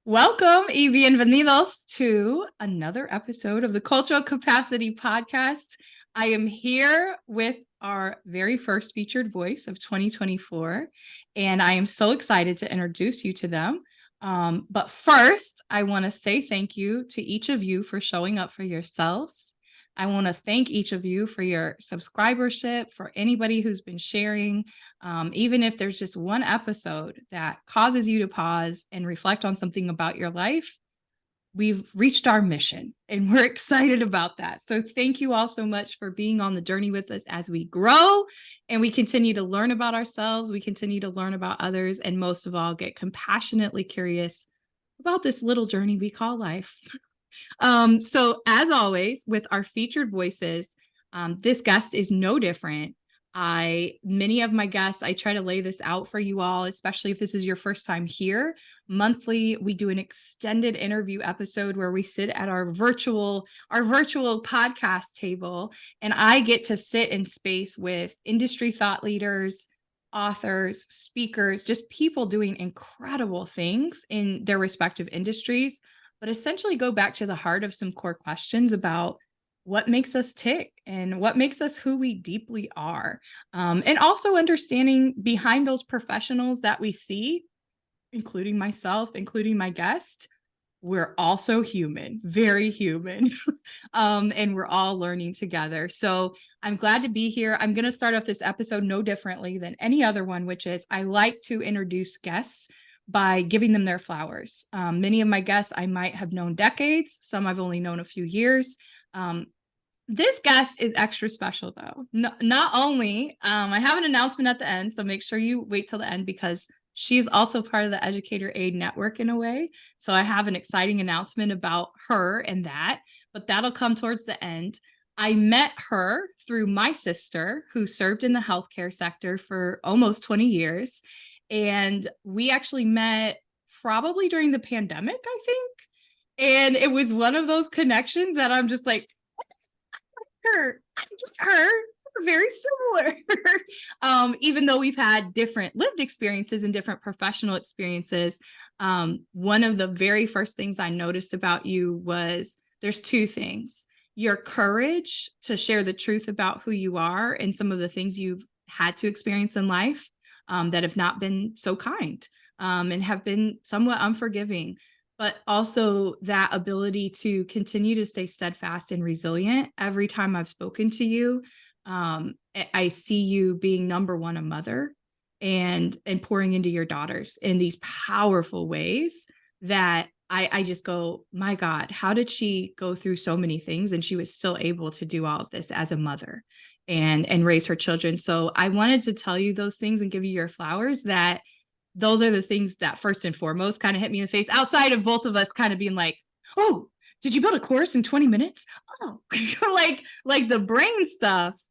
Welcome y bienvenidos to another episode of the Cultural Capacity Podcast. I am here with our very first featured voice of 2024, and I am so excited to introduce you to them. But first, I want to say thank you to each of you for showing up for yourselves. I want to thank each of you for your subscribership, for anybody who's been sharing. Even if there's just one episode that causes you to pause and reflect on something about your life, we've reached our mission and we're excited about that. So thank you all so much for being on the journey with us as we grow and we continue to learn about ourselves. We continue to learn about others, and most of all, get compassionately curious about this little journey we call life. So as always, with our featured voices, this guest is no different. Many of my guests, I try to lay this out for you all, especially if this is your first time here. Monthly, we do an extended interview episode where we sit at our virtual podcast table, and I get to sit in space with industry thought leaders, authors, speakers, just people doing incredible things in their respective industries, but essentially go back to the heart of some core questions about what makes us tick and what makes us who we deeply are. And also understanding behind those professionals that we see, including myself, including my guest, we're also human, very human. And we're all learning together. So I'm glad to be here. I'm going to start off this episode no differently than any other one, which is I like to introduce guests by giving them their flowers. Many of my guests I might have known decades. Some I've only known a few years. This guest is extra special, though. Not only, I have an announcement at the end, so make sure you wait till the end because she's also part of the Educator Aid Network in a way. So I have an exciting announcement about her and that, but that'll come towards the end. I met her through my sister, who served in the healthcare sector for almost 20 years. And we actually met probably during the pandemic, I think. And it was one of those connections that I'm just like, her, we're very similar. Even though we've had different lived experiences and different professional experiences, one of the very first things I noticed about you was there's two things: your courage to share the truth about who you are and some of the things you've had to experience in life that have not been so kind and have been somewhat unforgiving, but also that ability to continue to stay steadfast and resilient. Every time I've spoken to you, I see you being number one, a mother, and pouring into your daughters in these powerful ways that I just go, my God, how did she go through so many things and she was still able to do all of this as a mother and raise her children? So I wanted to tell you those things and give you your flowers. That those are the things that first and foremost kind of hit me in the face, outside of both of us kind of being like, oh, did you build a course in 20 minutes? Oh, like the brain stuff.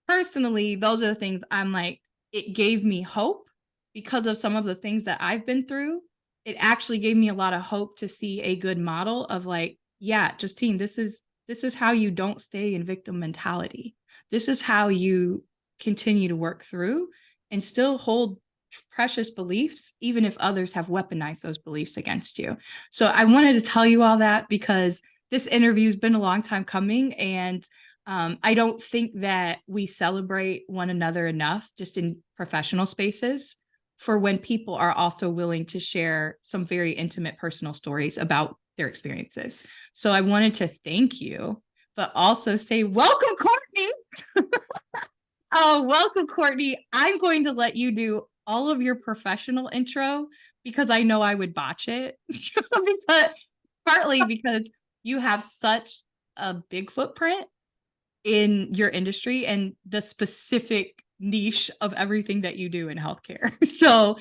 Personally, those are the things I'm like, it gave me hope because of some of the things that I've been through. It actually gave me a lot of hope to see a good model of like, yeah, Justine, this is how you don't stay in victim mentality. This is how you continue to work through and still hold precious beliefs, even if others have weaponized those beliefs against you. So I wanted to tell you all that because this interview has been a long time coming, and I don't think that we celebrate one another enough just in professional spaces for when people are also willing to share some very intimate personal stories about their experiences. So I wanted to thank you, but also say, welcome, Cortney. Oh, welcome, Cortney. I'm going to let you do all of your professional intro because I know I would botch it. Partly because you have such a big footprint in your industry and the specific niche of everything that you do in healthcare. So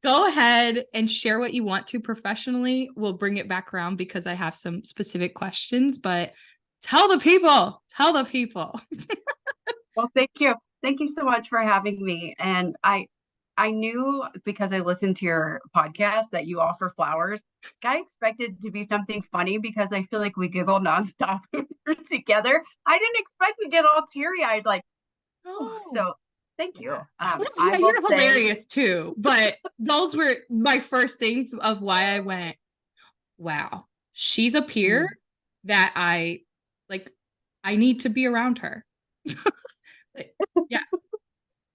go ahead and share what you want to professionally. We'll bring it back around because I have some specific questions, but tell the people. Well, thank you. Thank you so much for having me. And I knew because I listened to your podcast that you offer flowers. I expected to be something funny because I feel like we giggle nonstop together. I didn't expect to get all teary-eyed like, oh, so thank you. Yeah, you're hilarious too. But those were my first things of why I went, wow, she's a peer Mhm. that I need to be around her. Like, yeah.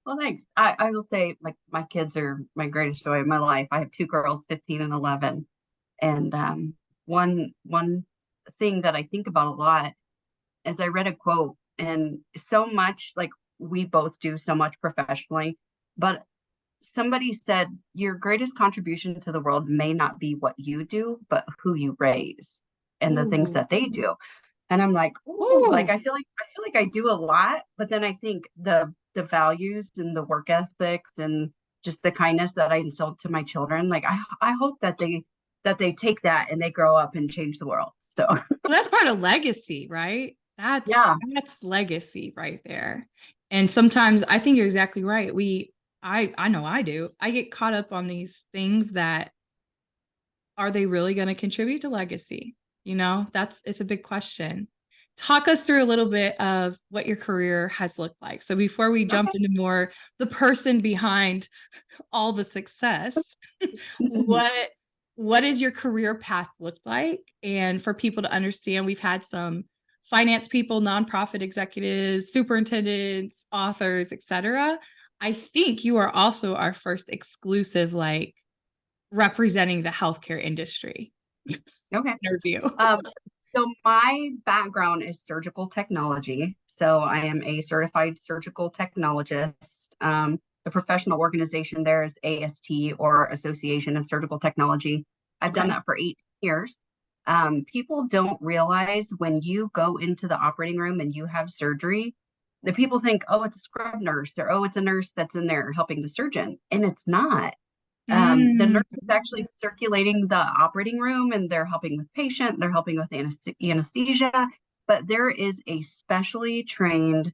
Well, thanks. I will say, like, my kids are my greatest joy of my life. I have two girls, 15 and 11. And one thing that I think about a lot is I read a quote, and so much, like, we both do so much professionally, but somebody said your greatest contribution to the world may not be what you do, but who you raise and the things Ooh. that they do. And I'm like, ooh, like Ooh. I feel like I do a lot, but then I think the values and the work ethics and just the kindness that I instilled to my children, like I hope that they take that and they grow up and change the world. So Well, that's part of legacy, right? That's yeah. that's legacy right there. And sometimes I think you're exactly right. I know I do. I get caught up on these things that are they really going to contribute to legacy? It's a big question. Talk us through a little bit of what your career has looked like. So before we jump Okay. into more the person behind all the success, what what is your career path look like? And for people to understand, we've had some finance people, nonprofit executives, superintendents, authors, etc. I think you are also our first exclusive representing the healthcare industry Okay. interview. Um, so my background is surgical technology. So I am a certified surgical technologist. The professional organization there is AST, or Association of Surgical Technology. I've done Okay. that for 8 years. People don't realize when you go into the operating room and you have surgery, the people think, oh, it's a scrub nurse, or oh, it's a nurse that's in there helping the surgeon. And it's not. The Mm. nurse is actually circulating the operating room, and they're helping with patient, they're helping with anesthesia, but there is a specially trained,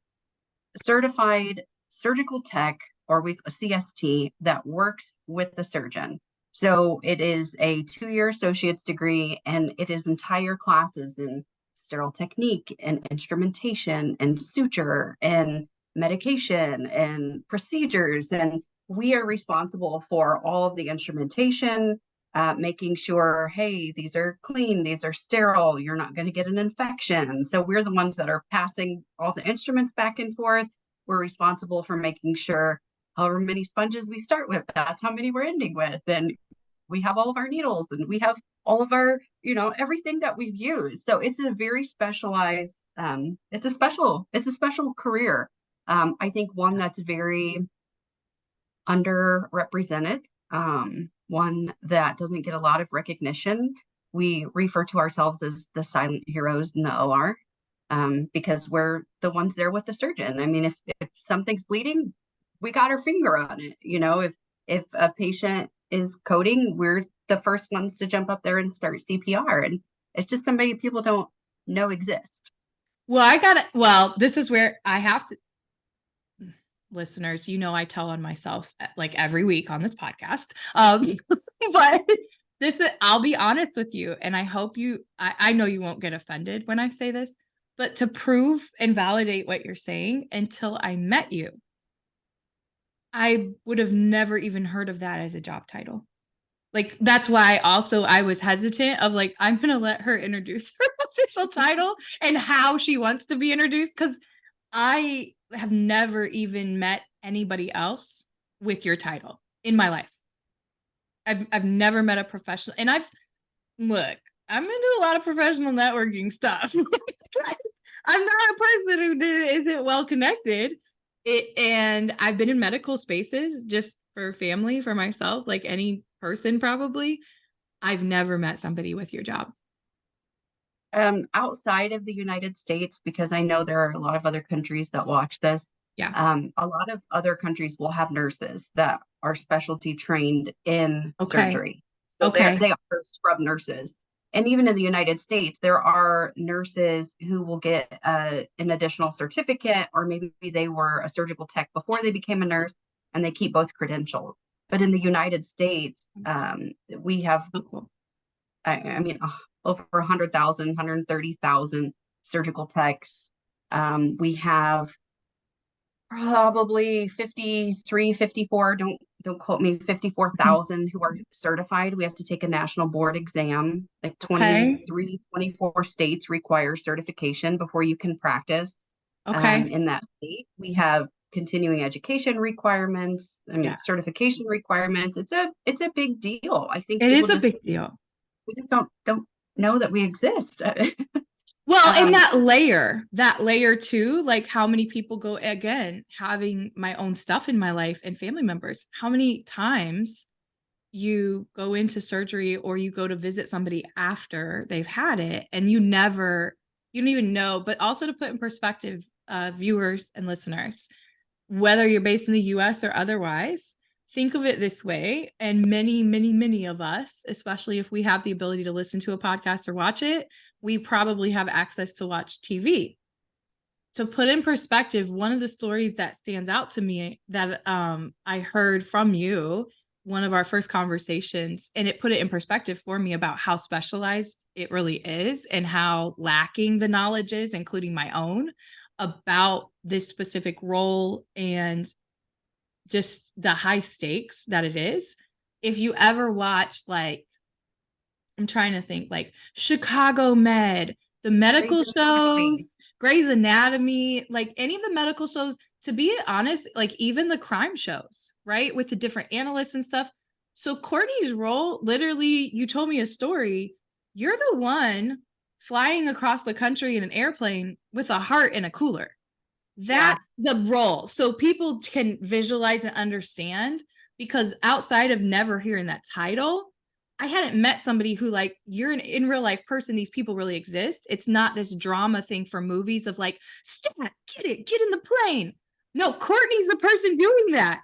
certified surgical tech, or we a CST, that works with the surgeon. So it is a 2-year associate's degree, and it is entire classes in sterile technique and instrumentation and suture and medication and procedures. And we are responsible for all of the instrumentation, making sure, hey, these are clean, these are sterile, you're not going to get an infection. So we're the ones that are passing all the instruments back and forth. We're responsible for making sure however many sponges we start with, that's how many we're ending with. And we have all of our needles, and we have all of our, everything that we've used. So it's a very specialized, it's a special career. I think one that's very underrepresented, one that doesn't get a lot of recognition. We refer to ourselves as the silent heroes in the OR, because we're the ones there with the surgeon. I mean, if something's bleeding, we got our finger on it. If a patient is coding, we're the first ones to jump up there and start CPR. And it's just somebody people don't know exists. Well, this is where I have to, listeners, I tell on myself like every week on this podcast. But I'll be honest with you, and I hope I know you won't get offended when I say this, but to prove and validate what you're saying, until I met you, I would have never even heard of that as a job title. Like, that's why also I was hesitant of like, I'm going to let her introduce her official title and how she wants to be introduced. Cause I have never even met anybody else with your title in my life. I've never met a professional, and look, I'm into a lot of professional networking stuff. I'm not a person who isn't well connected. And I've been in medical spaces just for family, for myself, like any person probably. I've never met somebody with your job. Outside of the United States, because I know there are a lot of other countries that watch this, Yeah. a lot of other countries will have nurses that are specialty trained in Okay. surgery. So Okay. they are scrub nurses. And even in the United States, there are nurses who will get an additional certificate, or maybe they were a surgical tech before they became a nurse, and they keep both credentials. But in the United States, we have, Oh, cool. I mean, over 100,000, 130,000 surgical techs. We have probably 53, 54, don't don't quote me, 54,000 who are certified. We have to take a national board exam. Like Okay. 23, 24 states require certification before you can practice Okay. in that state. We have continuing education requirements. I Yeah. mean, certification requirements. It's a big deal. I think It people is a just big deal. we just don't know that we exist. Well, in um, that layer too, like how many people go again, having my own stuff in my life and family members, how many times you go into surgery or you go to visit somebody after they've had it and you don't even know. But also to put in perspective, viewers and listeners, whether you're based in the US or otherwise, think of it this way. And many of us, especially if we have the ability to listen to a podcast or watch it, we probably have access to watch TV. To put in perspective, one of the stories that stands out to me that I heard from you, one of our first conversations, and it put it in perspective for me about how specialized it really is and how lacking the knowledge is, including my own, about this specific role and just the high stakes that it is. If you ever watched, like, I'm trying to think, like Chicago Med, the Grey's medical Anatomy. shows, Grey's Anatomy, like any of the medical shows, to be honest, like even the crime shows, right? With the different analysts and stuff. So Courtney's role, literally, you told me a story. You're the one flying across the country in an airplane with a heart in a cooler. That's the role. So people can visualize and understand, because outside of never hearing that title, I hadn't met somebody who, like, you're an in real life person. These people really exist. It's not this drama thing for movies of like, stat, get in the plane. No, Courtney's the person doing that.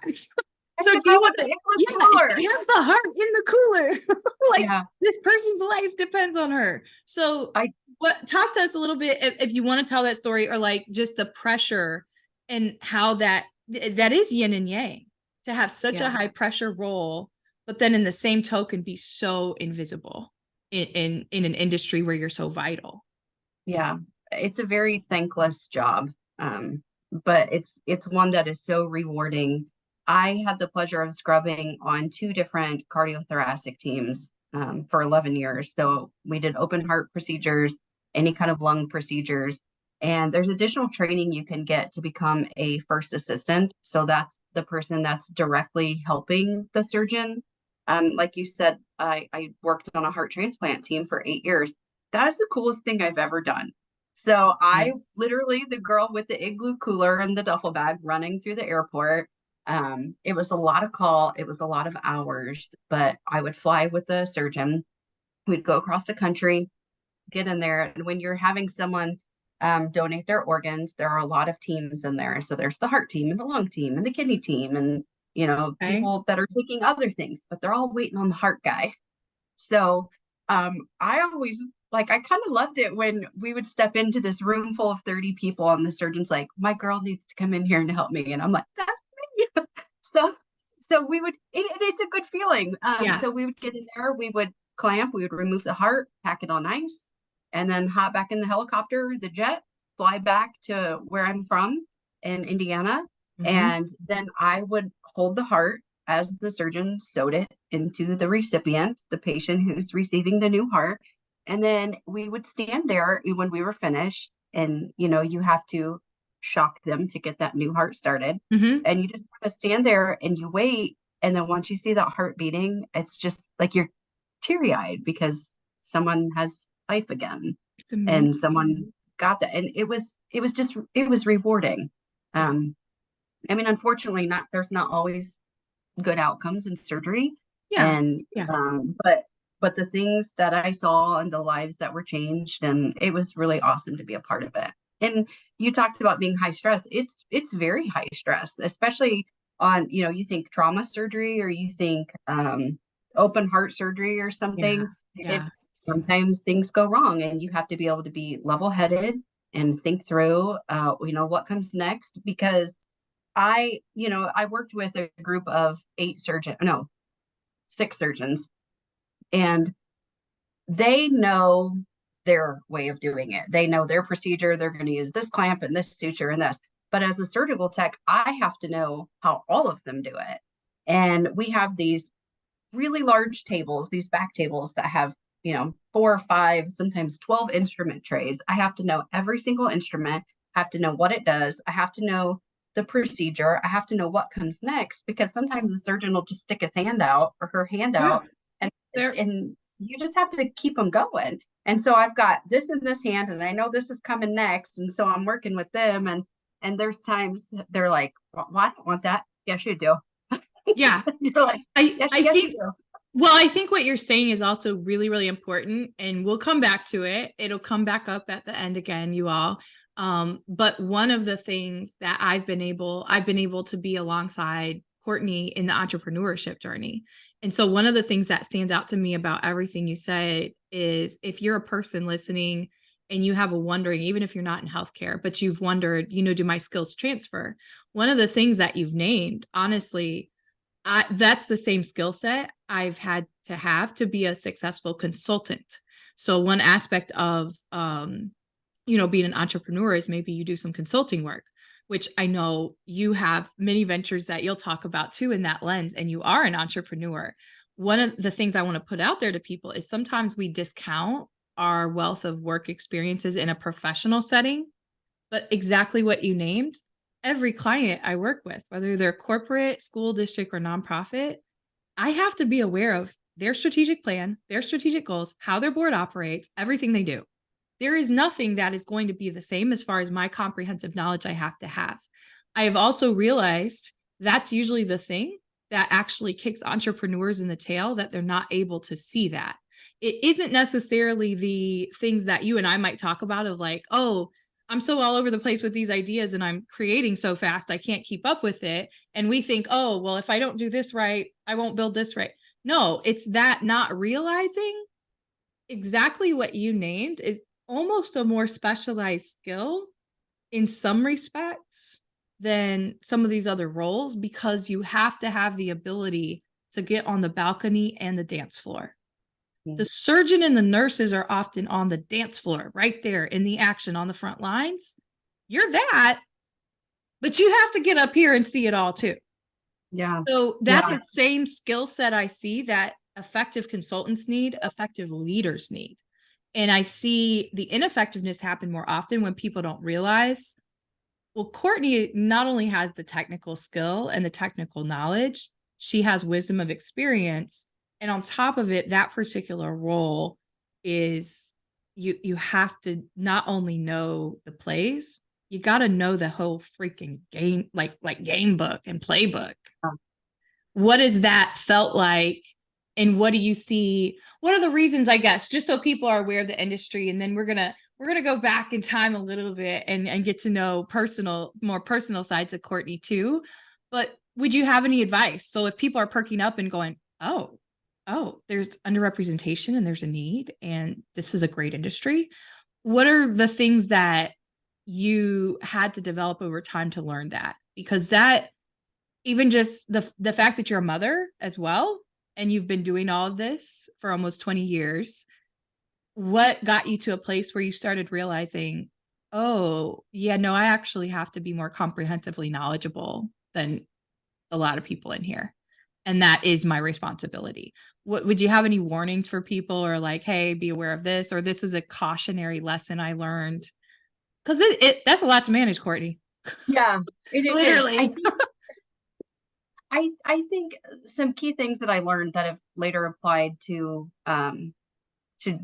So do you want the English yeah, cooler. she has the heart in the cooler. Like, Yeah, this person's life depends on her. So I talk to us a little bit if you want to tell that story, or like just the pressure and how that is yin and yang, to have such a yeah. high pressure role, but then in the same token be so invisible in an industry where you're so vital. Yeah, it's a very thankless job, but it's one that is so rewarding. I had the pleasure of scrubbing on two different cardiothoracic teams for 11 years. So we did open heart procedures, any kind of lung procedures, and there's additional training you can get to become a first assistant. So that's the person that's directly helping the surgeon. Like you said, I worked on a heart transplant team for 8 years. That's the coolest thing I've ever done. So I Yes. literally, the girl with the igloo cooler and the duffel bag running through the airport. It was a lot of call. It was a lot of hours, but I would fly with the surgeon. We'd go across the country, get in there. And when you're having someone donate their organs, there are a lot of teams in there. So there's the heart team and the lung team and the kidney team and, Okay. people that are taking other things, but they're all waiting on the heart guy. So I always I kind of loved it when we would step into this room full of 30 people and the surgeon's like, my girl needs to come in here and help me. And I'm like, that's me. so so we would it's a good feeling. Yeah. So we would get in there, we would clamp, we would remove the heart, pack it on ice, and then hop back in the helicopter, the jet, fly back to where I'm from in Indiana. Mm-hmm. And then I would hold the heart as the surgeon sewed it into the recipient, the patient who's receiving the new heart. And then we would stand there when we were finished, and you have to shock them to get that new heart started. Mm-hmm. And you just kind of stand there and you wait. And then once you see that heart beating, it's just like you're teary eyed because someone has life again It's and amazing. someone got that. And it was rewarding. Yeah. Um, I mean, unfortunately, there's not always good outcomes in surgery, Yeah. and Yeah. but the things that I saw and the lives that were changed, and it was really awesome to be a part of it. And you talked about being high stress. It's very high stress, especially on, you think trauma surgery or you think open heart surgery or Yeah. something. Yeah. It's sometimes things go wrong and you have to be able to be level headed and think through what comes next. Because I worked with a group of 6 surgeons, and they know their way of doing it. They know their procedure. They're going to use this clamp and this suture and this. But as a surgical tech, I have to know how all of them do it. And we have these really large tables, these back tables that have, 4 or 5, sometimes 12 instrument trays. I have to know every single instrument, I have to know what it does. I have to know the procedure. I have to know what comes next, because sometimes the surgeon will just stick his hand out or her hand Yeah. out, and you just have to keep them going. And so I've got this in this hand, and I know this is coming next, and so I'm working with them. And there's times they're like, well, I don't want that. Yes, you do. Yeah. You're like, I yes, think you do. Well, I think what you're saying is also really, really important, and we'll come back to it. It'll come back up at the end again, you all. But one of the things that I've been able to be alongside Cortney in the entrepreneurship journey. And so one of the things that stands out to me about everything you said is, if you're a person listening and you have a wondering, even if you're not in healthcare, but you've wondered, do my skills transfer? One of the things that you've named, honestly, that's the same skill set I've had to have to be a successful consultant. So one aspect of, being an entrepreneur is maybe you do some consulting work, which I know you have many ventures that you'll talk about too in that lens, and you are an entrepreneur. One of the things I want to put out there to people is sometimes we discount our wealth of work experiences in a professional setting, but exactly what you named, every client I work with, whether they're corporate, school district, or nonprofit, I have to be aware of their strategic plan, their strategic goals, how their board operates, everything they do. There is nothing that is going to be the same as far as my comprehensive knowledge I have to have. I have also realized that's usually the thing that actually kicks entrepreneurs in the tail, that they're not able to see that. It isn't necessarily the things that you and I might talk about of like, oh, I'm so all over the place with these ideas and I'm creating so fast, I can't keep up with it. And we think, oh, well, if I don't do this right, I won't build this right. No, it's that not realizing exactly what you named is almost a more specialized skill in some respects than some of these other roles, because you have to have the ability to get on the balcony and the dance floor. The surgeon and the nurses are often on the dance floor, right there in the action on the front lines. You're that, but you have to get up here and see it all too. Yeah. So that's the same skill set I see that effective consultants need, effective leaders need. And I see the ineffectiveness happen more often when people don't realize, well, Cortney not only has the technical skill and the technical knowledge, she has wisdom of experience. And on top of it, that particular role is you have to not only know the plays, you got to know the whole freaking game, like game book and playbook. What has that felt like? And what do you see? What are the reasons, I guess, just so people are aware of the industry? And then we're gonna go back in time a little bit and get to know more personal sides of Cortney too. But would you have any advice? So if people are perking up and going, oh, there's underrepresentation and there's a need, and this is a great industry, what are the things that you had to develop over time to learn that? Because that, even just the fact that you're a mother as well, and you've been doing all of this for almost 20 years, what got you to a place where you started realizing, oh, yeah, no, I actually have to be more comprehensively knowledgeable than a lot of people in here. And that is my responsibility. What would you have any warnings for people, or like, hey, be aware of this, or this was a cautionary lesson I learned? Because that's a lot to manage, Cortney. Yeah, it is. Literally. I think some key things that I learned that have later applied to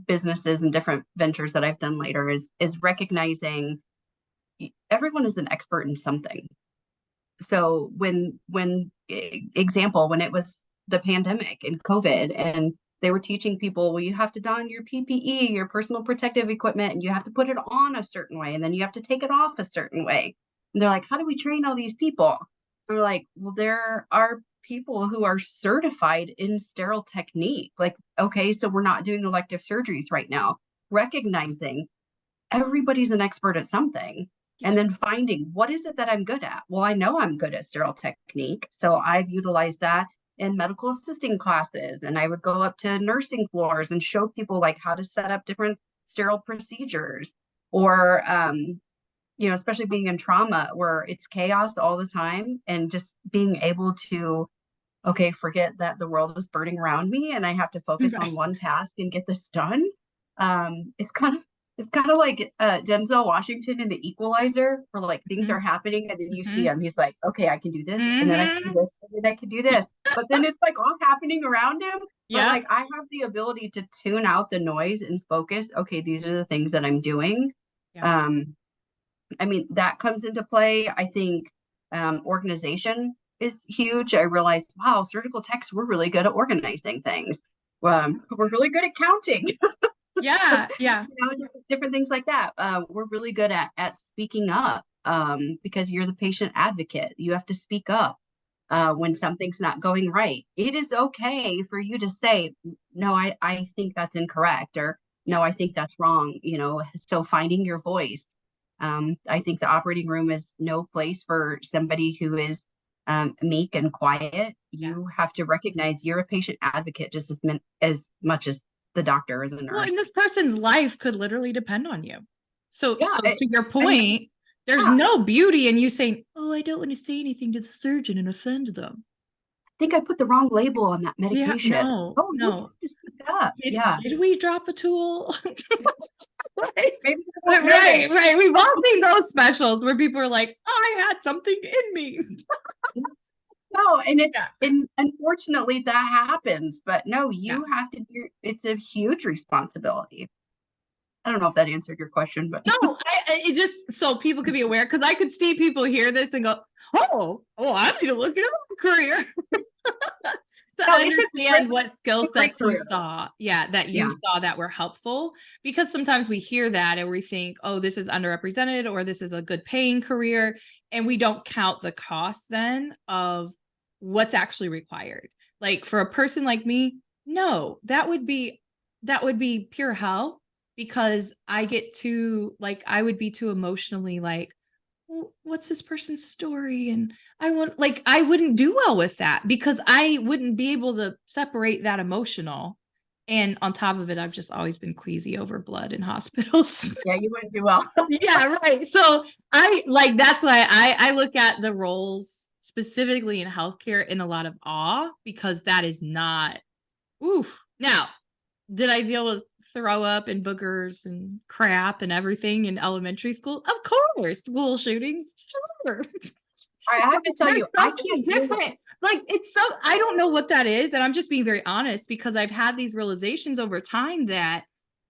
businesses and different ventures that I've done later is recognizing everyone is an expert in something. So when example, when it was the pandemic and COVID, and they were teaching people, well, you have to don your PPE, your personal protective equipment, and you have to put it on a certain way, and then you have to take it off a certain way. And they're like, how do we train all these people? And we're like, well, there are people who are certified in sterile technique. Like, okay, so we're not doing elective surgeries right now. Recognizing everybody's an expert at something. Yeah. And then finding, what is it that I'm good at? Well, I know I'm good at sterile technique, so I've utilized that in medical assisting classes. And I would go up to nursing floors and show people like how to set up different sterile procedures. Or especially being in trauma where it's chaos all the time, and just being able to okay, forget that the world is burning around me and I have to focus on Right. one task and get this done. It's kind of like Denzel Washington in The Equalizer, where like things are happening and then you see Mm-hmm. him. He's like, okay, I can do this, and then I can do Mm-hmm. this, and then I can do this. But then it's like all happening around him. But Yep. like I have the ability to tune out the noise and focus. Okay, these are the things that I'm doing. Yep. Um, I mean, that comes into play. I think organization is huge. I realized, wow, surgical techs, we're really good at organizing things. We're really good at counting. Yeah. Yeah. Different things like that. We're really good at speaking up because you're the patient advocate. You have to speak up when something's not going right. It is okay for you to say, no, I think that's incorrect, or Yeah. no, I think that's wrong. So finding your voice. I think the operating room is no place for somebody who is meek and quiet. Yeah. You have to recognize you're a patient advocate just as much as the doctor or the Well, and nurse. this person's life could literally depend on you. So, Yeah, to your I mean, point, there's yeah, no beauty in you saying, "Oh, I don't want to say anything to the surgeon and offend them." think I put the wrong label on that Yeah, medication. no, Oh, you no. have to speak up. Did, Yeah, did we drop a tool? Right. maybe they won't Right, notice. right. We've all seen those specials where people are like, "I had something in me." No, and Yeah, unfortunately that happens. But no, yeah. you have to do. It's a huge responsibility. I don't know if that answered your question, but No, it just so people could be aware because I could see people hear this and go, "Oh, I need to look into a career." To no, understand what skill a great sets you career. saw, yeah, that you Yeah, saw that were helpful. Because sometimes we hear that and we think, oh, this is underrepresented or this is a good paying career. And we don't count the cost then of what's actually required. Like for a person like me, no, that would be pure hell because I would be too emotionally like, what's this person's story, and I wouldn't do well with that because I wouldn't be able to separate that emotional. And on top of it, I've just always been queasy over blood in hospitals. yeah, you wouldn't do well. Yeah, right. So I like that's why I look at the roles specifically in healthcare in a lot of awe because that is not oof. Now, did I deal with throw up and boogers and crap and everything in elementary school? Of course, school shootings, sure. I have to tell There's you, I something can't deal with different. Like it's so I don't know what that is, and I'm just being very honest because I've had these realizations over time that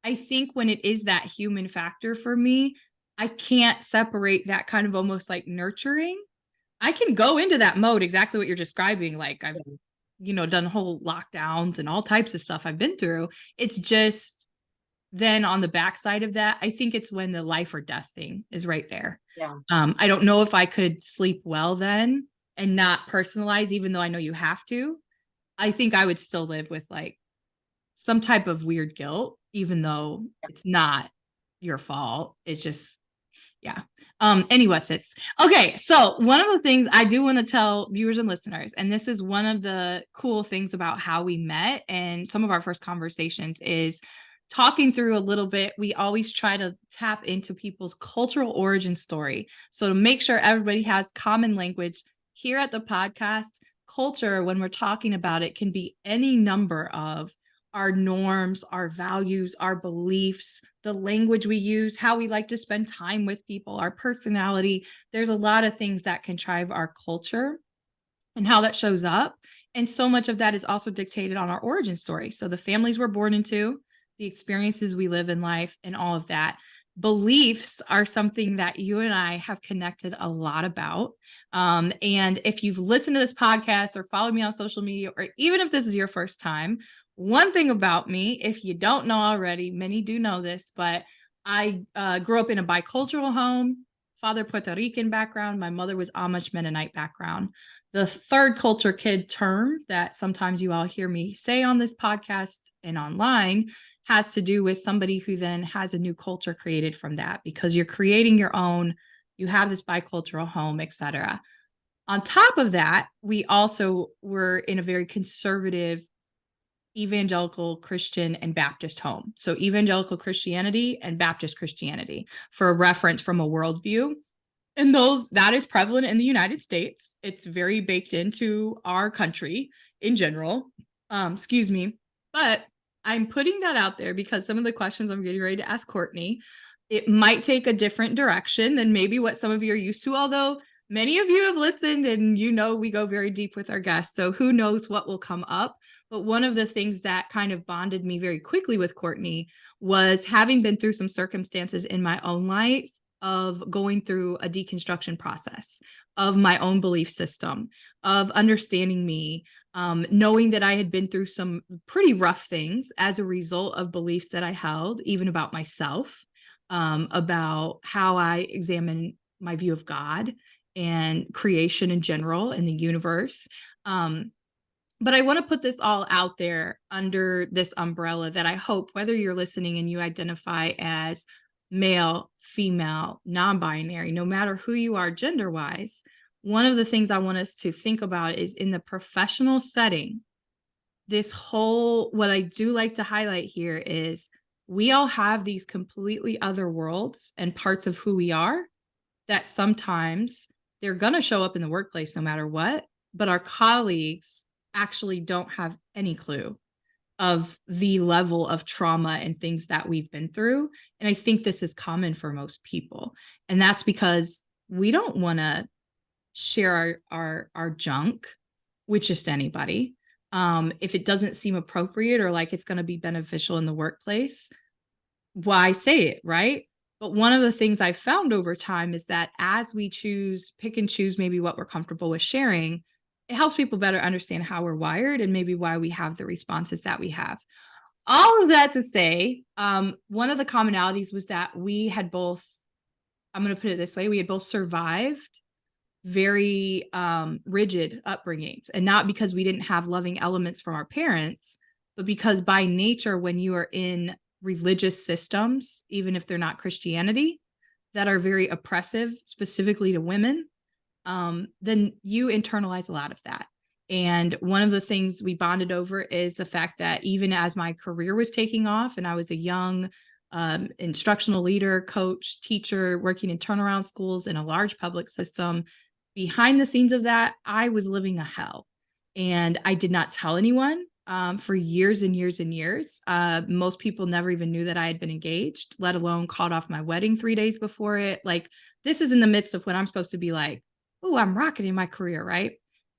I think when it is that human factor for me, I can't separate that kind of almost like nurturing. I can go into that mode exactly what you're describing. Like I've done whole lockdowns and all types of stuff I've been through. It's just then on the backside of that, I think it's when the life or death thing is right there. Yeah. I don't know if I could sleep well then and not personalize, even though I know you have to. I think I would still live with like some type of weird guilt, even though it's not your fault. It's just yeah. Anyways, it's okay. So one of the things I do want to tell viewers and listeners, and this is one of the cool things about how we met and some of our first conversations is talking through a little bit. We always try to tap into people's cultural origin story. So to make sure everybody has common language here at the podcast, culture, when we're talking about it, can be any number of our norms, our values, our beliefs, the language we use, how we like to spend time with people, our personality. There's a lot of things that can drive our culture and how that shows up. And so much of that is also dictated on our origin story. So the families we're born into, the experiences we live in life, and all of that. Beliefs are something that you and I have connected a lot about. And if you've listened to this podcast or followed me on social media, or even if this is your first time, one thing about me, if you don't know already, many do know this, but I grew up in a bicultural home, father Puerto Rican background, my mother was Amish Mennonite background. The third culture kid term that sometimes you all hear me say on this podcast and online has to do with somebody who then has a new culture created from that because you're creating your own, you have this bicultural home, etc. On top of that, we also were in a very conservative evangelical Christian and Baptist home. So evangelical Christianity and Baptist Christianity for a reference from a worldview. And that is prevalent in the United States. It's very baked into our country. in general. Excuse me. But I'm putting that out there because some of the questions I'm getting ready to ask Cortney, it might take a different direction than maybe what some of you are used to, although many of you have listened and we go very deep with our guests. So who knows what will come up. But one of the things that kind of bonded me very quickly with Cortney was having been through some circumstances in my own life of going through a deconstruction process of my own belief system, of understanding me, knowing that I had been through some pretty rough things as a result of beliefs that I held, even about myself, about how I examine my view of God and creation in general and the universe. But I want to put this all out there under this umbrella that I hope, whether you're listening and you identify as male, female, non-binary, no matter who you are gender-wise, one of the things I want us to think about is in the professional setting, what I do like to highlight here is we all have these completely other worlds and parts of who we are that sometimes they're going to show up in the workplace no matter what, but our colleagues actually don't have any clue of the level of trauma and things that we've been through. And I think this is common for most people. And that's because we don't want to share our junk with just anybody. If it doesn't seem appropriate or like it's going to be beneficial in the workplace, why say it, right? But one of the things I've found over time is that as we pick and choose maybe what we're comfortable with sharing, it helps people better understand how we're wired and maybe why we have the responses that we have. All of that to say, one of the commonalities was that we had both, I'm going to put it this way, we had both survived very rigid upbringings, and not because we didn't have loving elements from our parents, but because by nature, when you are in religious systems, even if they're not Christianity, that are very oppressive, specifically to women, then you internalize a lot of that. And one of the things we bonded over is the fact that even as my career was taking off and I was a young instructional leader, coach, teacher, working in turnaround schools in a large public system, behind the scenes of that, I was living a hell. And I did not tell anyone for years and years and years. Most people never even knew that I had been engaged, let alone called off my wedding 3 days before it. Like, this is in the midst of when I'm supposed to be like, oh, I'm rocketing my career, right?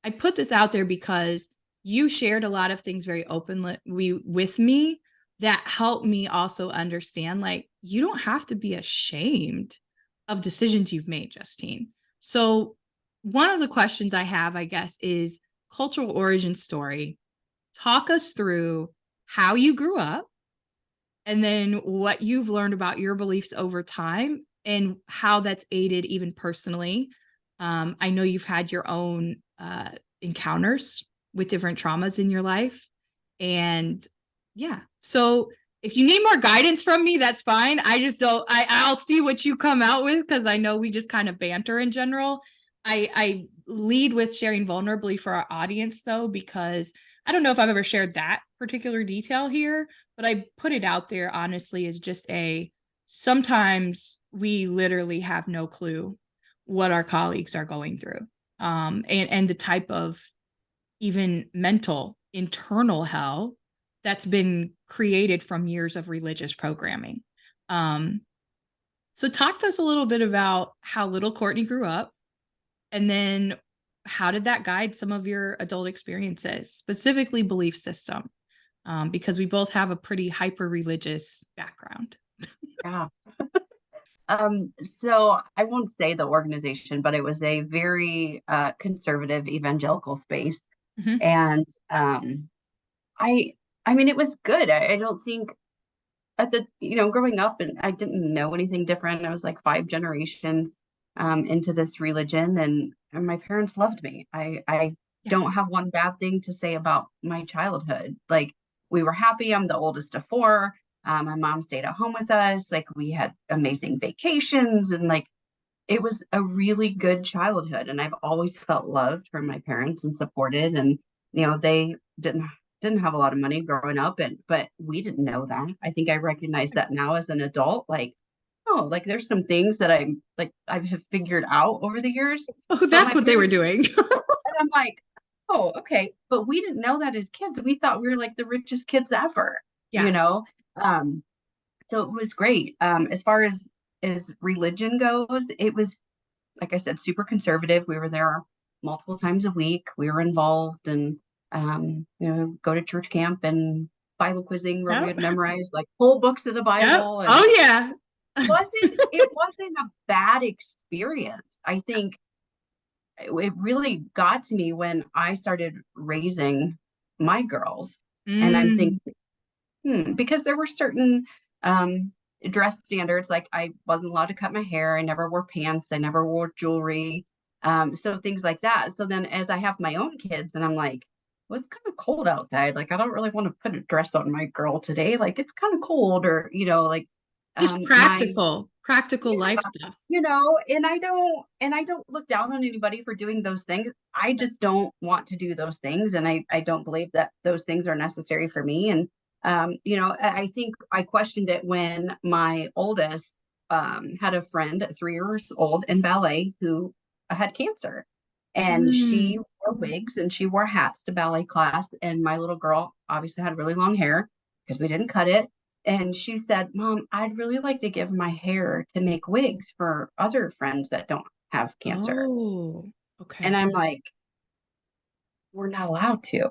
I put this out there because you shared a lot of things very openly with me that helped me also understand, like, you don't have to be ashamed of decisions you've made, Justine. So one of the questions I have, I guess, is cultural origin story. Talk us through how you grew up and then what you've learned about your beliefs over time and how that's aided even personally. I know you've had your own encounters with different traumas in your life. And yeah, so if you need more guidance from me, that's fine. I just don't, I'll see what you come out with because I know we just kind of banter in general. I lead with sharing vulnerably for our audience though, because I don't know if I've ever shared that particular detail here, but I put it out there honestly as just sometimes we literally have no clue what our colleagues are going through, and the type of even mental internal hell that's been created from years of religious programming. So talk to us a little bit about how little Cortney grew up, and then how did that guide some of your adult experiences, specifically belief system, because we both have a pretty hyper religious background. Yeah. So I won't say the organization, but it was a very conservative evangelical space. Mm-hmm. And I mean, it was good. I don't think growing up, and I didn't know anything different. I was like 5 generations into this religion, and my parents loved me. I don't have one bad thing to say about my childhood. Like, we were happy. I'm the oldest of 4. My mom stayed at home with us. Like, we had amazing vacations, and like, it was a really good childhood. And I've always felt loved from my parents and supported. And they didn't have a lot of money growing up, but we didn't know that. I think I recognize that now as an adult. Like, oh, like, there's some things that I have figured out over the years. Oh, that's what they were doing. And I'm like, oh, okay. But we didn't know that as kids. We thought we were like the richest kids ever, you Yeah. know? Um, so it was great. As far as religion goes, it was, like I said, super conservative. We were there multiple times a week. We were involved and go to church camp and Bible quizzing where we Yep. would memorize like whole books of the Yep. Bible. And Oh yeah. it wasn't a bad experience. I think it really got to me when I started raising my girls. And I'm Mm. thinking, because there were certain um, dress standards, like I wasn't allowed to cut my hair, I never wore pants, I never wore jewelry, so things like that. So then, as I have my own kids, and I'm like, well, it's kind of cold outside. Like, I don't really want to put a dress on my girl today. Like, it's kind of cold, or like Just my practical life yeah, stuff. and I don't look down on anybody for doing those things. I just don't want to do those things, and I don't believe that those things are necessary for me. And I think I questioned it when my oldest had a friend at 3 years old in ballet who had cancer, and she Mm. wore wigs and she wore hats to ballet class, and my little girl obviously had really long hair because we didn't cut it. And she said, Mom, I'd really like to give my hair to make wigs for other friends that don't have cancer. Oh, And okay. I'm like, we're not allowed to,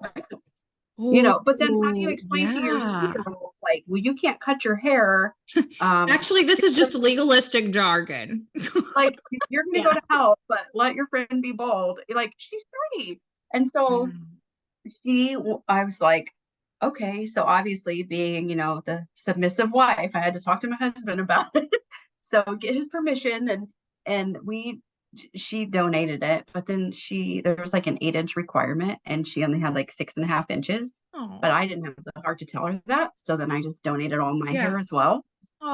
Oh, but then how do you explain to your yeah. 3 year old, like, well, you can't cut your hair? Actually, this is just legalistic jargon. Like, you're going to go Yeah. to hell, but let your friend be bald. Like, she's 3. And so Mm. I was like, okay, so obviously being, the submissive wife, I had to talk to my husband about it. So get his permission, and she donated it, but then there was like an 8-inch requirement and she only had like 6.5 inches, but Oh, I didn't have the heart to tell her that. So then I just donated all my yeah. hair as well.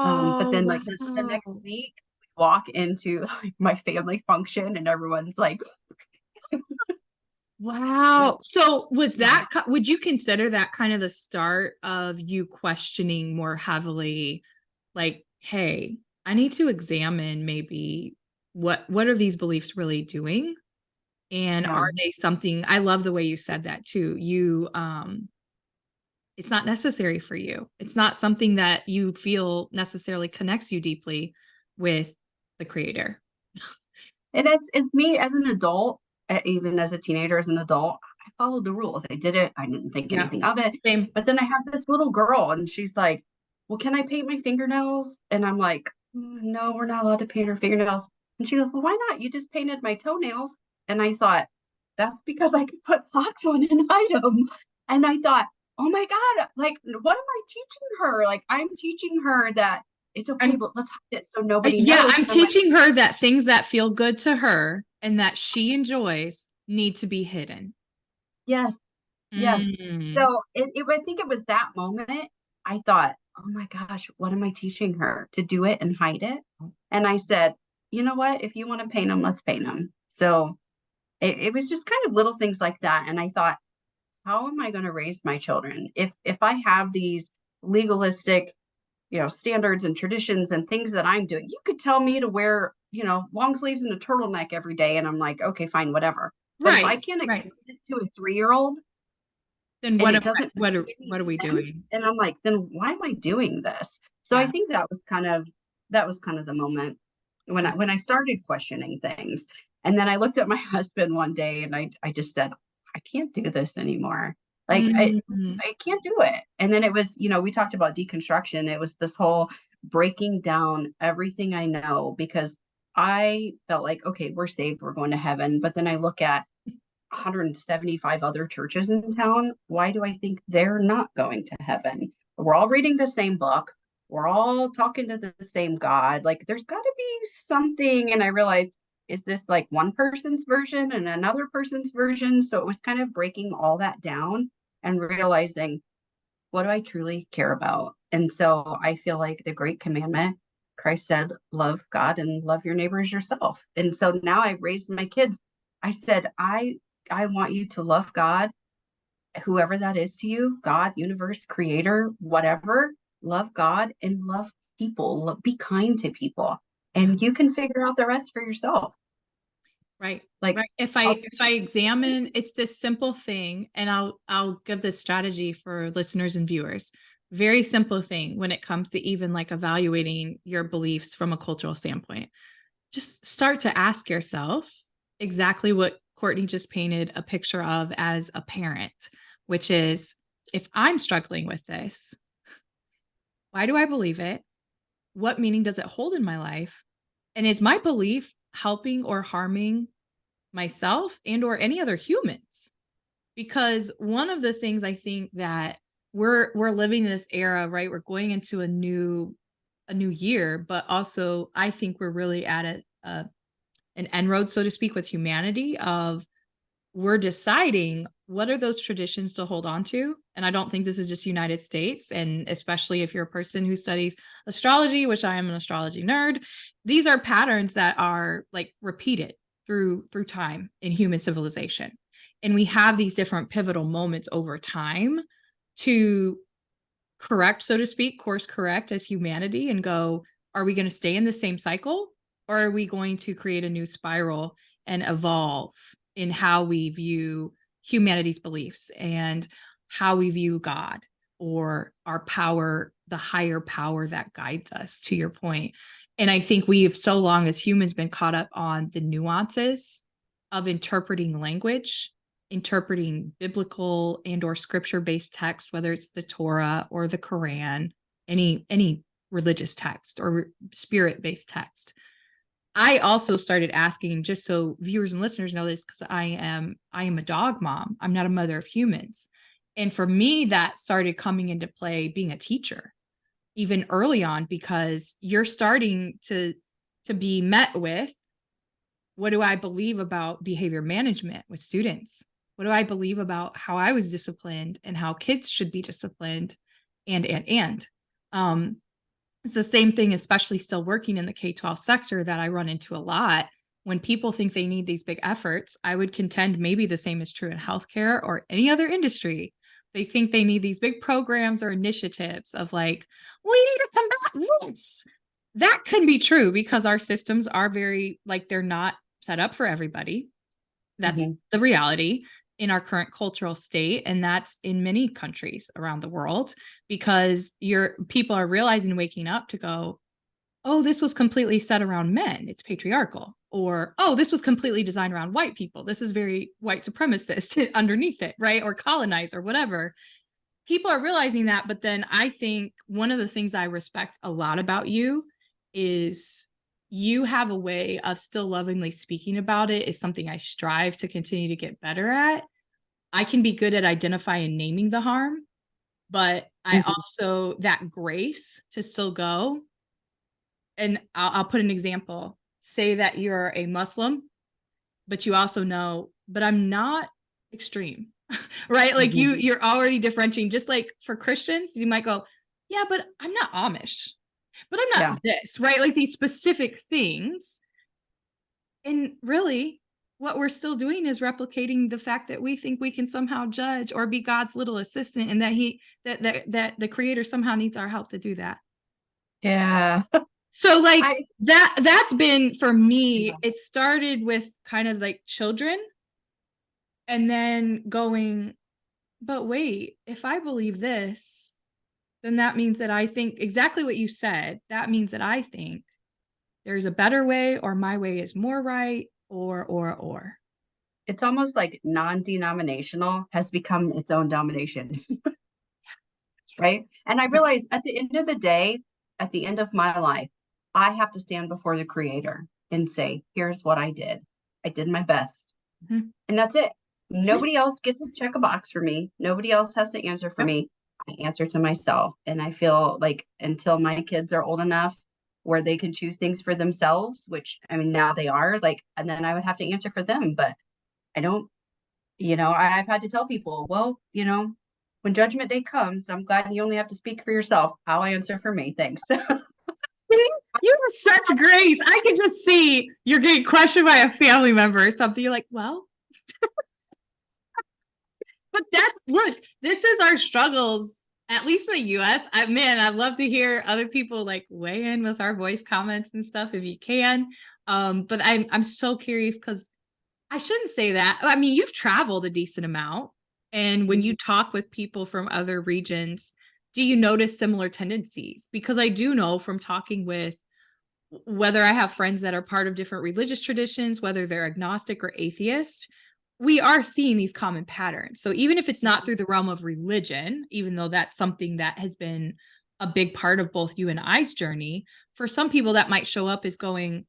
But Oh, then like the next wow. week we walk into like my family function and everyone's like, Wow. So was yeah, would you consider that kind of the start of you questioning more heavily, like, hey, I need to examine maybe what are these beliefs really doing? And yeah. are they something, I love the way you said that too. It's not necessary for you. It's not something that you feel necessarily connects you deeply with the creator. And as me as an adult, even as a teenager, as an adult, I followed the rules. I did it. I didn't think Yeah. anything of it. Same. But then I have this little girl, and she's like, "Well, can I paint my fingernails?" And I'm like, No, we're not allowed to paint our fingernails." And she goes, "Well, why not? You just painted my toenails." And I thought, that's because I could put socks on and hide them. And I thought, oh my God, like, what am I teaching her? Like, I'm teaching her that it's okay, I'm but let's hide it so nobody yeah, knows. I'm So, like, teaching her that things that feel good to her and that she enjoys need to be hidden. yes. Yes. Mm. So I think it was that moment I thought, oh my gosh, what am I teaching her? To do it and hide it? And I said, you know what? If you want to paint them, let's paint them. So it was just kind of little things like that. And I thought, how am I going to raise my children? If I have these legalistic, standards and traditions and things that I'm doing, you could tell me to wear, long sleeves and a turtleneck every day. And I'm like, okay, fine, whatever. But if I Right, can't right. explain it to a 3 year old, Then and what it doesn't what are make any what are we sense, doing? and I'm like, then why am I doing this? So I Yeah. think that was kind of the moment when I Okay. when I started questioning things. And then I looked at my husband one day and I just said, I can't do this anymore. Like, I Mm. I can't do it. And then it was, we talked about deconstruction. It was this whole breaking down everything I know, because I felt like, okay, we're saved, we're going to heaven. But then I look at 175 other churches in town. Why do I think they're not going to heaven? We're all reading the same book. We're all talking to the same God. Like, there's got to be something. And I realized, is this like one person's version and another person's version? So it was kind of breaking all that down and realizing, what do I truly care about? And so I feel like the great commandment, Christ said, love God and love your neighbor as yourself. And so now I've raised my kids. I said, I want you to love God, whoever that is to you, God, universe, creator, whatever. Love God and love people. Be kind to people. Yeah. And you can figure out the rest for yourself. Right. Like, Right. If I examine, it's this simple thing, and I'll give this strategy for listeners and viewers. Very simple thing when it comes to even like evaluating your beliefs from a cultural standpoint. Just start to ask yourself exactly what Cortney just painted a picture of as a parent, which is, if I'm struggling with this, why do I believe it? What meaning does it hold in my life? And is my belief helping or harming myself and or any other humans? Because one of the things I think that we're living in this era, right? We're going into a new year, but also I think we're really at an end road, so to speak, with humanity of we're deciding what are those traditions to hold on to. And I don't think this is just United States. And especially if you're a person who studies astrology, which I am an astrology nerd, these are patterns that are like repeated through time in human civilization. And we have these different pivotal moments over time to correct, so to speak, course correct as humanity and go, are we going to stay in the same cycle, or are we going to create a new spiral and evolve in how we view humanity's beliefs and how we view God or our power, the higher power that guides us, to your point. And I think we've so long as humans been caught up on the nuances of interpreting language, interpreting biblical and or scripture-based text, whether it's the Torah or the Quran, any religious text or spirit-based text. I also started asking, just so viewers and listeners know this, because I am a dog mom. I'm not a mother of humans. And for me, that started coming into play being a teacher, even early on, because you're starting to be met with, what do I believe about behavior management with students? What do I believe about how I was disciplined and how kids should be disciplined? And it's the same thing, especially still working in the K-12 sector, that I run into a lot. When people think they need these big efforts, I would contend maybe the same is true in healthcare or any other industry. They think they need these big programs or initiatives of like, we need to combat this. That can be true because our systems are very, like, they're not set up for everybody. That's the reality in our current cultural state, and that's in many countries around the world, because people are realizing, waking up to go, oh, this was completely set around men, it's patriarchal, or oh, this was completely designed around white people, this is very white supremacist underneath it, right? Or colonized or whatever. People are realizing that. But then I think one of the things I respect a lot about you is you have a way of still lovingly speaking about it. Is something I strive to continue to get better at. I can be good at identifying and naming the harm, but I also, that grace to still go. And I'll put an example. Say that you're a Muslim, but you also know, but I'm not extreme, right? Like you're already differentiating. Just like for Christians, you might go, yeah, but I'm not Amish, but I'm not this, right? Like these specific things. And really, what we're still doing is replicating the fact that we think we can somehow judge or be God's little assistant, and that the creator somehow needs our help to do that. Yeah. So like that's been for me, it started with kind of like children, and then going, but wait, if I believe this, then that means that I think exactly what you said. That means that I think there's a better way, or my way is more right, or. It's almost like non-denominational has become its own domination. Right. And I realize at the end of the day, at the end of my life, I have to stand before the creator and say, here's what I did. I did my best. And that's it. Nobody else gets to check a box for me. Nobody else has to answer for me. I answer to myself. And I feel like until my kids are old enough where they can choose things for themselves, which I mean, now they are, like, and then I would have to answer for them. But I don't, I've had to tell people, well, when judgment day comes, I'm glad you only have to speak for yourself. I'll answer for me. Thanks. You have such grace. I can just see you're getting questioned by a family member or something. You're like, well, but look, this is our struggles, at least in the US. I'd love to hear other people like weigh in with our voice comments and stuff if you can. But I'm so curious because I shouldn't say that. I mean, you've traveled a decent amount. And when you talk with people from other regions, do you notice similar tendencies? Because I do know from talking with whether I have friends that are part of different religious traditions, whether they're agnostic or atheist, we are seeing these common patterns. So even if it's not through the realm of religion, even though that's something that has been a big part of both you and I's journey, for some people that might show up as going,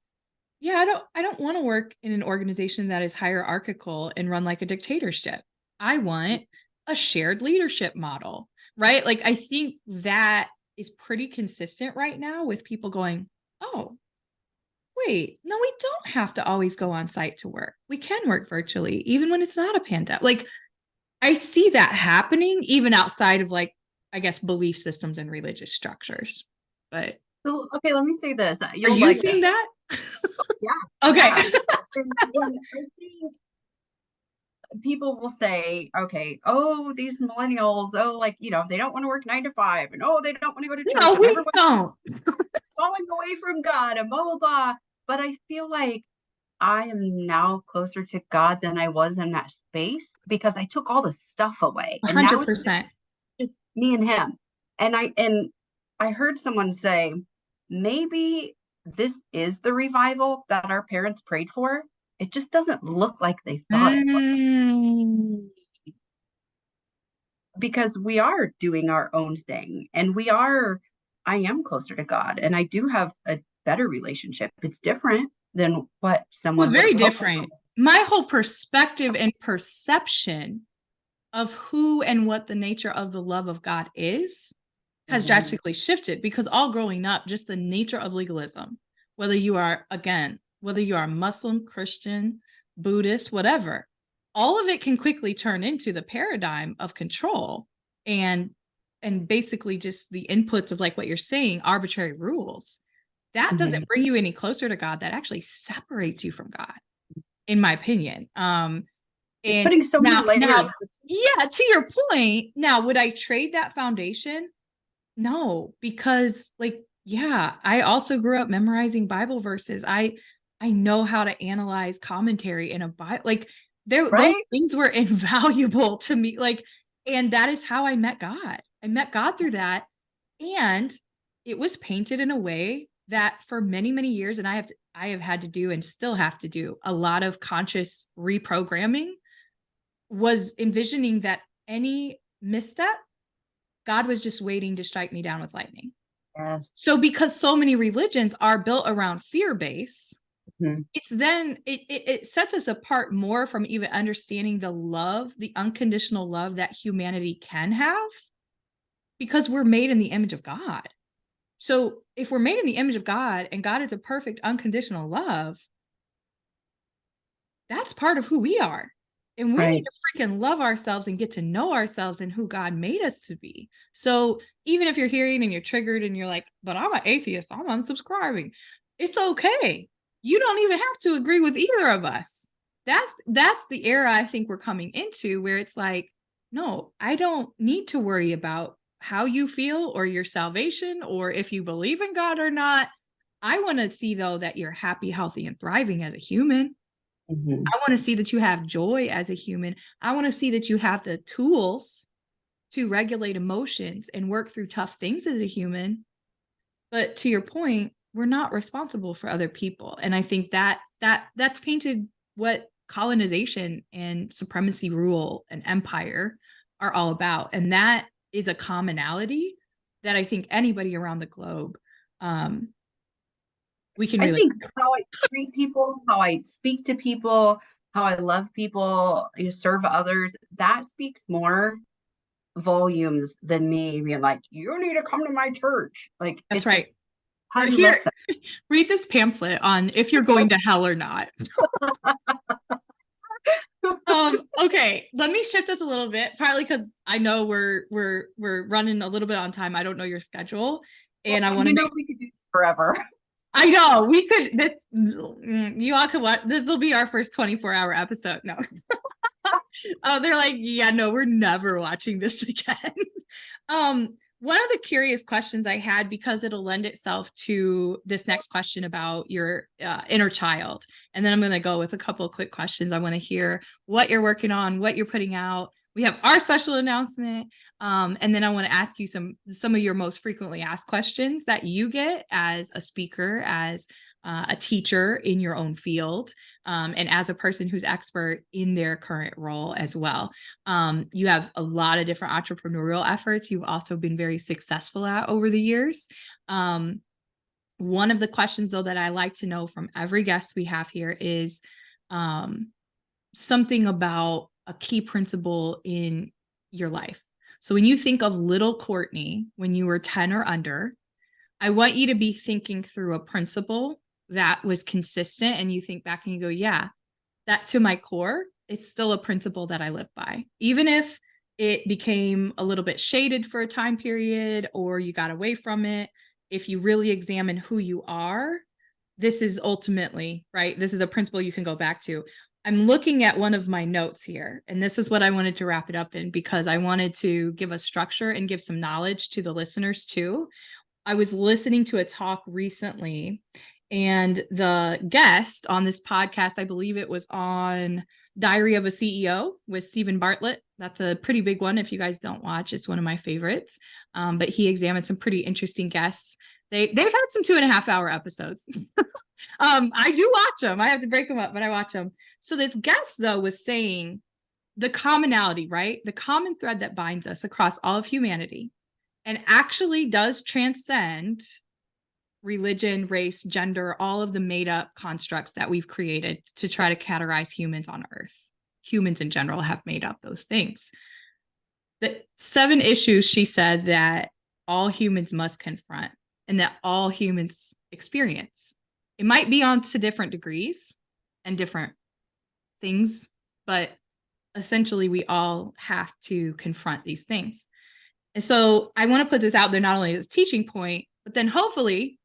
yeah, I don't want to work in an organization that is hierarchical and run like a dictatorship. I want a shared leadership model, right? Like I think that is pretty consistent right now with people going, oh, wait, no, we don't have to always go on site to work. We can work virtually, even when it's not a pandemic. Like I see that happening even outside of like, I guess, belief systems and religious structures. But So, okay, let me say this. are You'll you like seeing this. that? Yeah. Okay. Yeah. And I think people will say, okay, oh, these millennials, oh, like, they don't want to work 9 to 5, and oh, they don't want to go to church, No, and we everyone's don't. falling away from God, and blah, blah, blah. But I feel like I am now closer to God than I was in that space because I took all the stuff away. And now it's 100%. just me and him. And I heard someone say, maybe this is the revival that our parents prayed for. It just doesn't look like they thought it was, Mm. because we are doing our own thing, and I am closer to God, and I do have a better relationship. It's different than what Well, someone would very have hoped. different. My whole perspective and perception of who and what the nature of the love of God is has Mhm. drastically shifted because all growing up, just the nature of legalism, whether you are Muslim, Christian, Buddhist, whatever, all of it can quickly turn into the paradigm of control and basically just the inputs of like what you're saying, arbitrary rules. That doesn't Mhm. bring you any closer to God. That actually separates you from God, in my opinion. It's And putting so many now, layers. yeah, to your point, now would I trade that foundation? No, because like, yeah, I also grew up memorizing Bible verses. I know how to analyze commentary in a Bible. Like those Right? things were invaluable to me. Like, and that is how I met God. I met God through that. And it was painted in a way that for many, many years, and I have had to do and still have to do a lot of conscious reprogramming, was envisioning that any misstep, God was just waiting to strike me down with lightning. Yes. So because so many religions are built around fear base, Mhm. it's then it sets us apart more from even understanding the love, the unconditional love that humanity can have, because we're made in the image of God. So if we're made in the image of God and God is a perfect unconditional love, that's part of who we are. And we need Right. to freaking love ourselves and get to know ourselves and who God made us to be. So even if you're hearing and you're triggered and you're like, but I'm an atheist, I'm unsubscribing, it's okay. You don't even have to agree with either of us. That's the era I think we're coming into, where it's like, no, I don't need to worry about how you feel or your salvation or if you believe in God or not. I want to see though that you're happy, healthy, and thriving as a human. Mhm. I want to see that you have joy as a human. I want to see that you have the tools to regulate emotions and work through tough things as a human. But to your point, we're not responsible for other people. And I think that's painted what colonization and supremacy rule and empire are all about. And that is a commonality that I think anybody around the globe um, we can I really. think how I treat people, how I speak to people, how I love people, you serve others, that speaks more volumes than me being like, you need to come to my church. Like, That's it's right. how Or you love here, read this pamphlet on if you're going to hell or not. them. Okay, let me shift this a little bit, partly because I know we're running a little bit on time. I don't know your schedule, and I want to make. We could do this forever. I know we could. You all could what? This will be our first 24-hour episode. No, they're like, yeah, no, we're never watching this again. um, one of the curious questions I had, because it'll lend itself to this next question about your inner child. And then I'm going to go with a couple of quick questions. I want to hear what you're working on, what you're putting out. We have our special announcement. And then I want to ask you some of your most frequently asked questions that you get as a speaker, as a teacher in your own field, and as a person who's expert in their current role as well. You have a lot of different entrepreneurial efforts you've also been very successful at over the years. One of the questions, though, that I like to know from every guest we have here is something about a key principle in your life. So when you think of little Cortney, when you were 10 or under, I want you to be thinking through a principle that was consistent, and you think back and you go, yeah, that to my core is still a principle that I live by. Even if it became a little bit shaded for a time period or you got away from it, if you really examine who you are, this is ultimately, right? This is a principle you can go back to. I'm looking at one of my notes here, and this is what I wanted to wrap it up in, because I wanted to give a structure and give some knowledge to the listeners too. I was listening to a talk recently, and the guest on this podcast, I believe it was on Diary of a CEO with Stephen Bartlett. That's a pretty big one. If you guys don't watch, it's one of my favorites. But he examined some pretty interesting guests. They've had some 2.5 hour episodes. I do watch them. I have to break them up, but I watch them. So this guest, though, was saying the commonality, right? The common thread that binds us across all of humanity and actually does transcend religion, race, gender, all of the made up constructs that we've created to try to categorize humans on Earth. Humans in general have made up those things. The 7 issues, she said, that all humans must confront and that all humans experience. It might be on to different degrees and different things, but essentially we all have to confront these things. And so I want to put this out there not only as a teaching point, but then hopefully,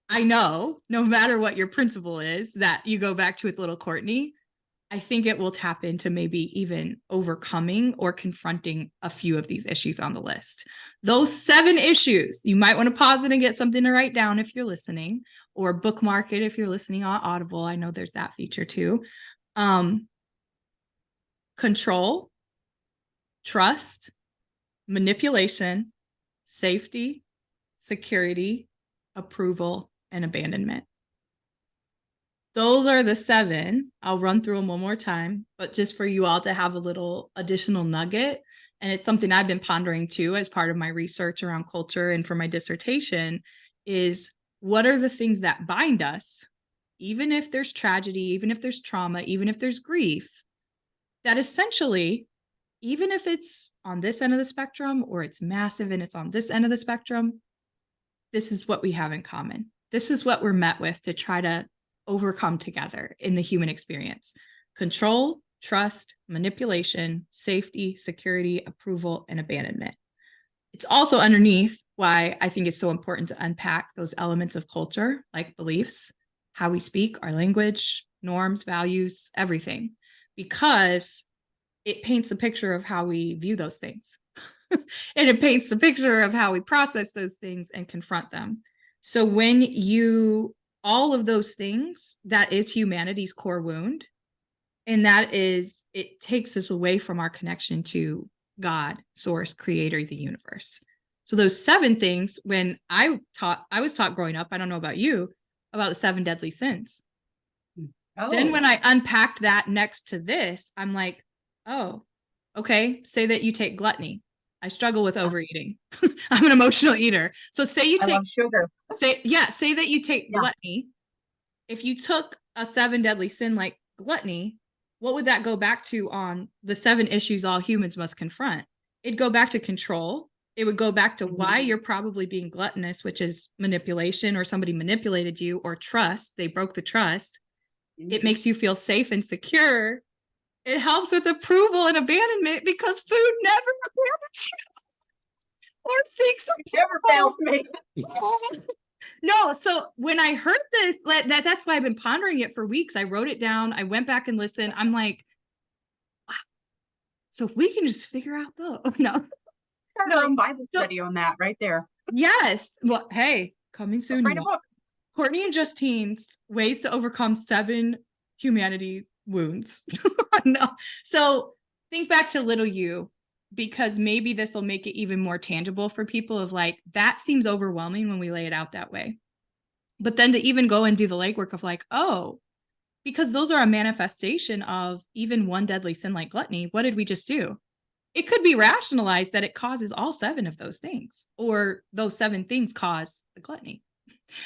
I know no matter what your principle is that you go back to with little Cortney, I think it will tap into maybe even overcoming or confronting a few of these issues on the list. Those 7 issues, you might want to pause it and get something to write down if you're listening, or bookmark it if you're listening on Audible. I know there's that feature too. Control, trust, manipulation, safety, security, approval, and abandonment. Those are the 7. I'll run through them one more time, but just for you all to have a little additional nugget. And it's something I've been pondering too as part of my research around culture and for my dissertation is, what are the things that bind us, even if there's tragedy, even if there's trauma, even if there's grief, that essentially, even if it's on this end of the spectrum or it's massive and it's on this end of the spectrum, this is what we have in common. This is what we're met with to try to overcome together in the human experience: control, trust, manipulation, safety, security, approval, and abandonment. It's also underneath why I think it's so important to unpack those elements of culture, like beliefs, how we speak, our language, norms, values, everything, because it paints a picture of how we view those things. And it paints the picture of how we process those things and confront them. So when all of those things, that is humanity's core wound. And that is, it takes us away from our connection to God, source, creator, the universe. So those 7 things, when I was taught growing up, I don't know about you, about the 7 deadly sins. Oh. Then when I unpacked that next to this, I'm like, oh, okay, say that you take gluttony. I struggle with overeating. I'm an emotional eater. So say you take love sugar. Say that you take gluttony. If you took a 7 deadly sin like gluttony, what would that go back to on the 7 issues all humans must confront? It'd go back to control. It would go back to why you're probably being gluttonous, which is manipulation, or somebody manipulated you, or trust. They broke the trust. It makes you feel safe and secure. It helps with approval and abandonment because food never abandons you or seeks never fails me. No, so when I heard this, that's why I've been pondering it for weeks. I wrote it down. I went back and listened. I'm like, wow. So if we can just figure out no. Start our own Bible study on that right there. Yes. Well, hey, coming soon. Write a book. Cortney and Justine's Ways to Overcome 7 Humanity Wounds. No. So think back to little you, because maybe this will make it even more tangible for people of like, that seems overwhelming when we lay it out that way. But then to even go and do the legwork of like, oh, because those are a manifestation of even one deadly sin like gluttony. What did we just do? It could be rationalized that it causes all 7 of those things, or those 7 things cause the gluttony.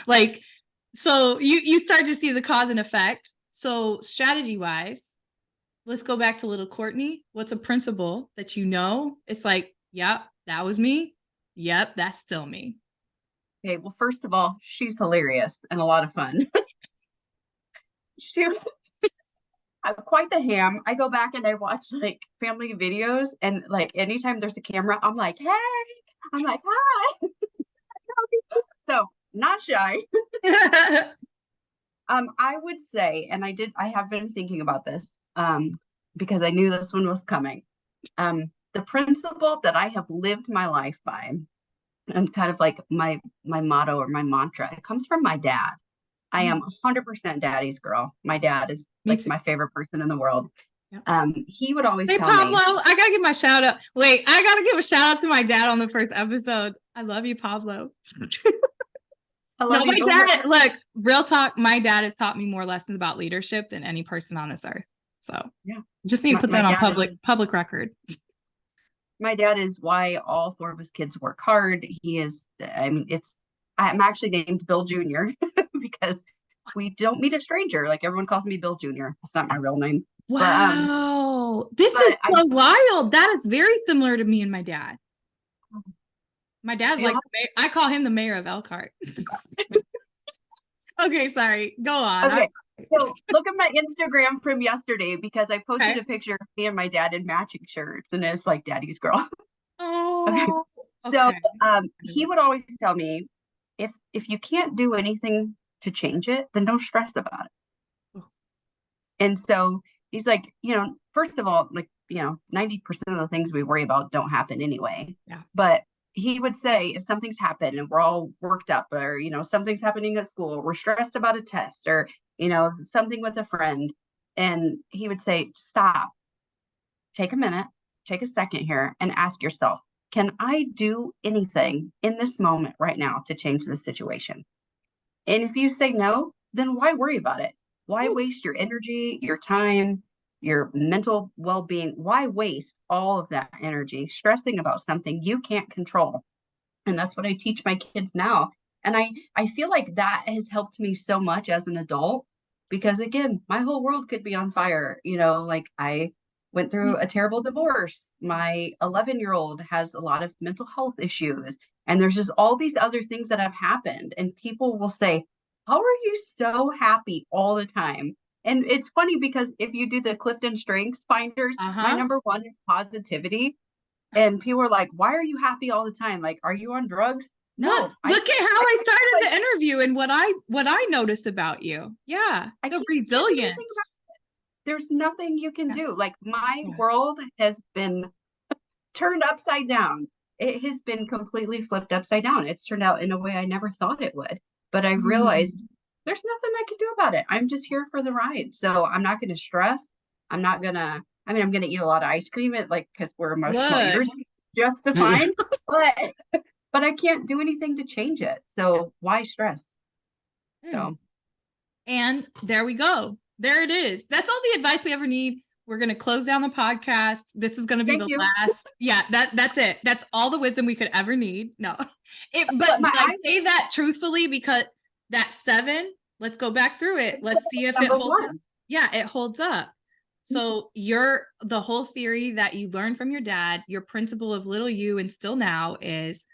Like, so you start to see the cause and effect. So strategy wise, let's go back to little Cortney. What's a principle that it's like, yep, that was me. Yep, that's still me. Okay, well, first of all, she's hilarious and a lot of fun. She I'm quite the ham. I go back and I watch like family videos, and like anytime there's a camera, I'm like, hey, I'm like, hi. So not shy. I would say, and I have been thinking about this because I knew this one was coming. The principle that I have lived my life by, and kind of like my motto or my mantra, it comes from my dad. I am 100% daddy's girl. My dad is like my favorite person in the world. Yep. He would always tell Pablo, me, I gotta give my shout out. Wait, I gotta give a shout out to my dad on the first episode. I love you, Pablo. I love you. My dad, look, real talk, my dad has taught me more lessons about leadership than any person on this earth. So yeah, just need to put that on public record. My dad is why all 4 of his kids work hard. He is, I'm actually named Bill Jr. because we don't meet a stranger. Like everyone calls me Bill Jr. It's not my real name. Wow. This is so wild. That is very similar to me and my dad. My dad's like, I call him the mayor of Elkhart. Okay, sorry. Go on. Okay. So look at my Instagram from yesterday, because I posted a picture of me and my dad in matching shirts, and it's like daddy's girl. Oh. Okay. So he would always tell me, if you can't do anything to change it, then don't stress about it. And so he's like, first of all, like, 90% of the things we worry about don't happen anyway. Yeah. But he would say, if something's happened and we're all worked up, or, something's happening at school, we're stressed about a test, or, something with a friend. And he would say, stop, take a minute, take a second here and ask yourself, can I do anything in this moment right now to change the situation? And if you say no, then why worry about it? Why waste your energy, your time, your mental well-being? Why waste all of that energy stressing about something you can't control? And that's what I teach my kids now. And I feel like that has helped me so much as an adult, because again, my whole world could be on fire. Like I went through a terrible divorce. My 11-year-old has a lot of mental health issues. And there's just all these other things that have happened. And people will say, how are you so happy all the time? And it's funny, because if you do the Clifton Strengths Finders, my number 1 is positivity. And people are like, why are you happy all the time? Like, are you on drugs? No. Look at how I started the interview and what I noticed about you. Yeah. The resilience. There's nothing you can do. Like my world has been turned upside down. It has been completely flipped upside down. It's turned out in a way I never thought it would. But I've realized there's nothing I can do about it. I'm just here for the ride. So I'm not going to stress. I'm going to eat a lot of ice cream, because we're emotional eaters, just fine. But I can't do anything to change it. So why stress? So. And there we go. There it is. That's all the advice we ever need. We're going to close down the podcast. This is going to be last. Yeah, that's it. That's all the wisdom we could ever need. No, but I say that truthfully, because that 7, let's go back through it. Let's see if it holds up. Yeah, it holds up. So the whole theory that you learned from your dad, your principle of little you and still now is,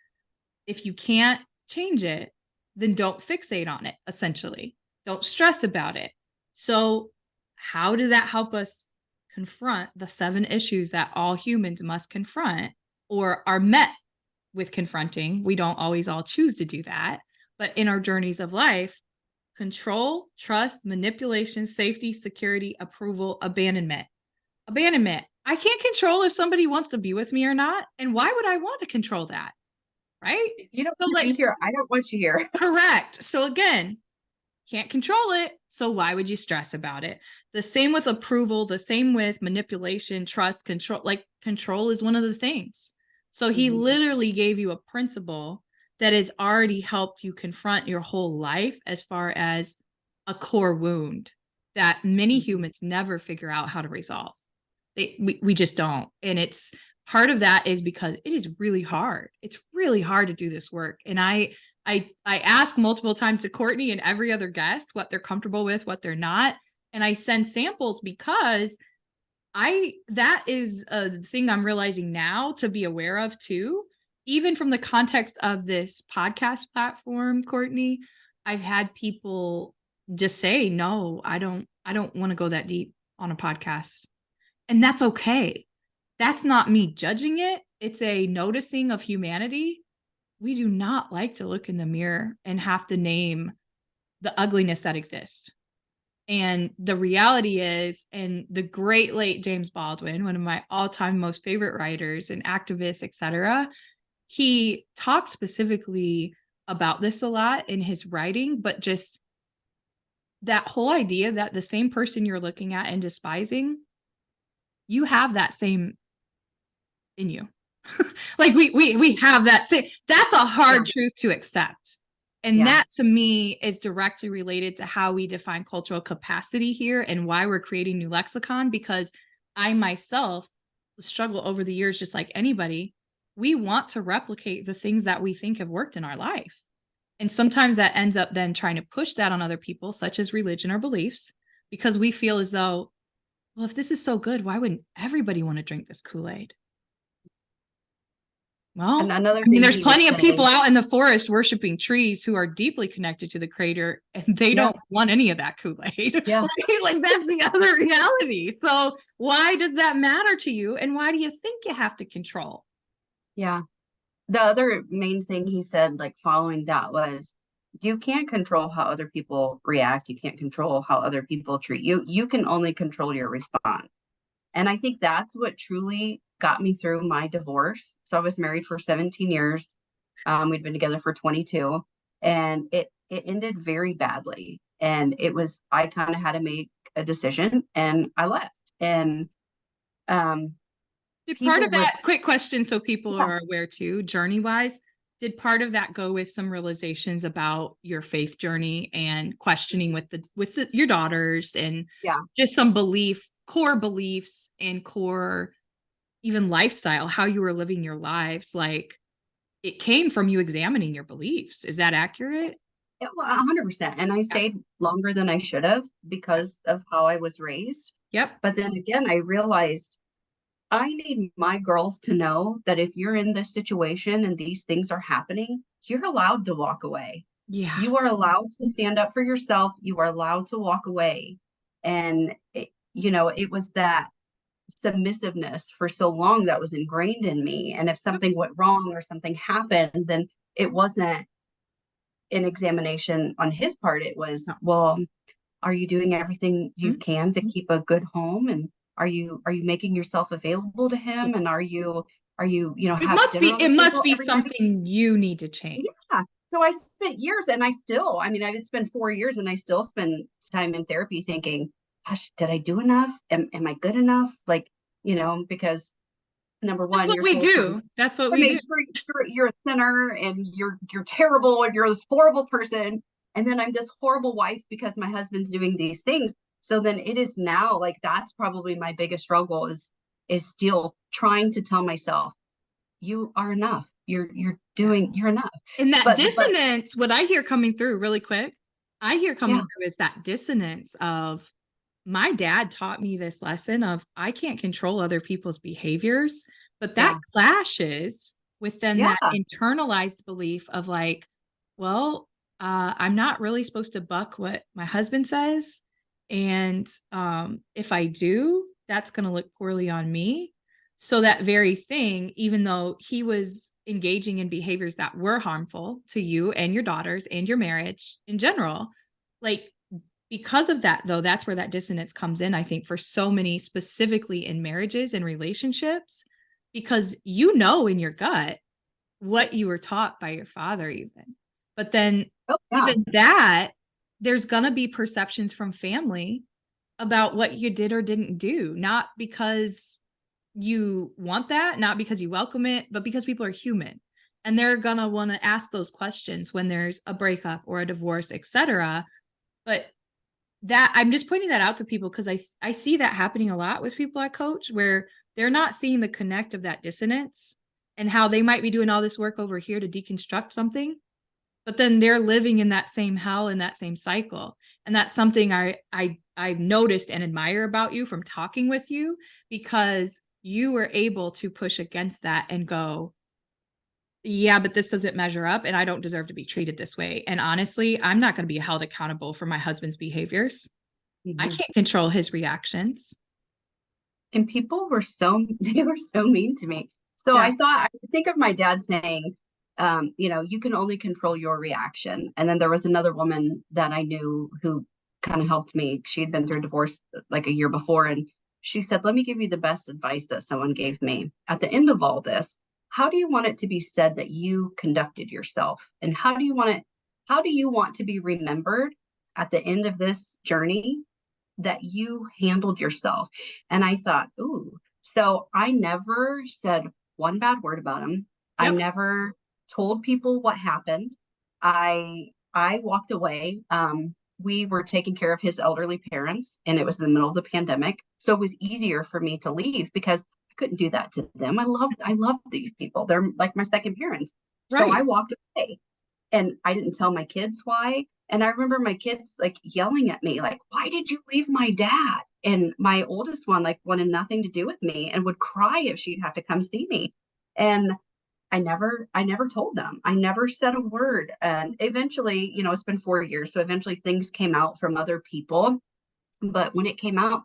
if you can't change it, then don't fixate on it, essentially. Don't stress about it. So how does that help us confront the 7 issues that all humans must confront, or are met with confronting? We don't always all choose to do that, but in our journeys of life: control, trust, manipulation, safety, security, approval, abandonment. Abandonment. I can't control if somebody wants to be with me or not. And why would I want to control that? Right. If you don't So, want to be like, here, I don't want you here. correct. So, again, can't control it. So, why would you stress about it? The same with approval, the same with manipulation, trust, control. Like, control is one of the things. So, he literally gave you a principle that has already helped you confront your whole life as far as a core wound that many humans never figure out how to resolve. We just don't. And it's part of that is because it is really hard. It's really hard to do this work. And I ask multiple times to Cortney and every other guest what they're comfortable with, what they're not. And I send samples because that is a thing I'm realizing now to be aware of too. Even from the context of this podcast platform, Cortney, I've had people just say, no, I don't want to go that deep on a podcast. And that's okay. That's not me judging it. It's a noticing of humanity. We do not like to look in the mirror and have to name the ugliness that exists. And the reality is, and the great late James Baldwin, one of my all-time most favorite writers and activists, etc., he talked specifically about this a lot in his writing, but just that whole idea that the same person you're looking at and despising, you have that same in you. Like we have that thing. That's a hard truth to accept. And that to me is directly related to how we define cultural capacity here and why we're creating new lexicon, because I myself struggle over the years, just like anybody. We want to replicate the things that we think have worked in our life. And sometimes that ends up then trying to push that on other people, such as religion or beliefs, because we feel as though, well, if this is so good, why wouldn't everybody want to drink this Kool-Aid? Well, And another I mean, thing there's he would plenty of say, people out in the forest worshiping trees who are deeply connected to the creator, and they don't want any of that Kool-Aid. Yeah. Like that's the other reality. So why does that matter to you? And why do you think you have to control? Yeah. The other main thing he said, like following that, was you can't control how other people react. You can't control how other people treat you. You can only control your response. And I think that's what truly got me through my divorce. So I was married for 17 years. We'd been together for 22, and it ended very badly. And I kind of had to make a decision, and I left. And did part of that, quick question so people are aware too, journey-wise, did part of that go with some realizations about your faith journey and questioning with your daughters and just some core beliefs and core even lifestyle, how you were living your lives? Like, it came from you examining your beliefs. Is that accurate? Yeah, well, 100%. And I stayed longer than I should have because of how I was raised. Yep. But then again, I realized I need my girls to know that if you're in this situation and these things are happening, you're allowed to walk away. Yeah. You are allowed to stand up for yourself. You are allowed to walk away. And, it was that submissiveness for so long that was ingrained in me. And if something went wrong or something happened, then it wasn't an examination on his part. It was, well, are you doing everything you can to keep a good home? And are you making yourself available to him? And are you it must be something you need to change. Yeah. So I spent years, and it's been 4 years, and I still spend time in therapy thinking, gosh, did I do enough? Am I good enough? Like, because number one, that's what we do. That's what we do. Sure you're a sinner and you're terrible and you're this horrible person. And then I'm this horrible wife because my husband's doing these things. So then it is now, like, that's probably my biggest struggle is still trying to tell myself, you are enough. You're enough. And that dissonance, what I hear coming through really quick, through is that dissonance of, my dad taught me this lesson of, I can't control other people's behaviors, but that clashes with then that internalized belief of like, well, I'm not really supposed to buck what my husband says. And if I do, that's going to look poorly on me. So that very thing, even though he was engaging in behaviors that were harmful to you and your daughters and your marriage in general, like, because of that, though, that's where that dissonance comes in, I think, for so many, specifically in marriages and relationships, because you know in your gut what you were taught by your father, even. But then, Oh, yeah. even that, there's going to be perceptions from family about what you did or didn't do, not because you want that, not because you welcome it, but because people are human. And they're going to want to ask those questions when there's a breakup or a divorce, etc. But that, I'm just pointing that out to people because I see that happening a lot with people I coach, where they're not seeing the connect of that dissonance and how they might be doing all this work over here to deconstruct something, but then they're living in that same hell in that same cycle. And that's something I've noticed and admire about you from talking with you, because you were able to push against that and go, yeah, but this doesn't measure up and I don't deserve to be treated this way. And honestly, I'm not going to be held accountable for my husband's behaviors. I can't control his reactions. And people were they were so mean to me. So Yeah. I think of my dad saying, you can only control your reaction. And then there was another woman that I knew who kind of helped me. She had been through a divorce like a year before. And she said, let me give you the best advice that someone gave me. At the end of all this, how do you want it to be said that you conducted yourself? And how do you want to be remembered at the end of this journey that you handled yourself? And I thought, ooh, so I never said one bad word about him. I Yep. never told people what happened. I walked away. We were taking care of his elderly parents, and it was in the middle of the pandemic. So it was easier for me to leave because I couldn't do that to them. I love these people. They're like my second parents. So Right. I walked away, and I didn't tell my kids why. And I remember my kids like yelling at me, like, why did you leave my dad? And my oldest one like wanted nothing to do with me and would cry if she'd have to come see me. And I never told them. I never said a word. And eventually, it's been 4 years. So eventually things came out from other people. But when it came out,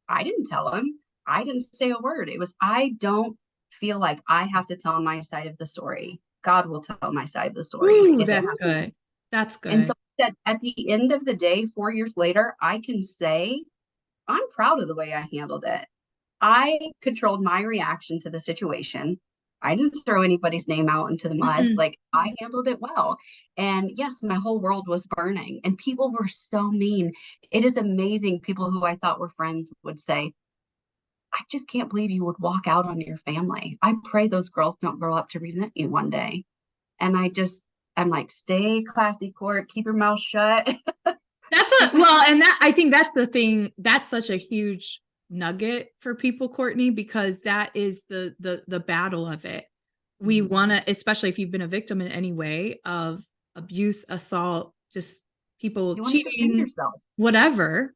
I didn't tell them. I didn't say a word. I don't feel like I have to tell my side of the story. God will tell my side of the story Ooh, if it that's has to. good. That's And so good. that at the end of the day, 4 years later, I can say I'm proud of the way I handled it. I controlled my reaction to the situation. I didn't throw anybody's name out into the mud. Mm-mm. Like, I handled it well. And yes, my whole world was burning and people were so mean. It is amazing. People who I thought were friends would say, I just can't believe you would walk out on your family. I pray those girls don't grow up to resent you one day. And I'm like, stay classy, Court, keep your mouth shut. And that, I think that's the thing. That's such a huge nugget for people, Cortney, because that is the battle of it. We want to, especially if you've been a victim in any way of abuse, assault, just people You want to defend cheating, yourself. whatever.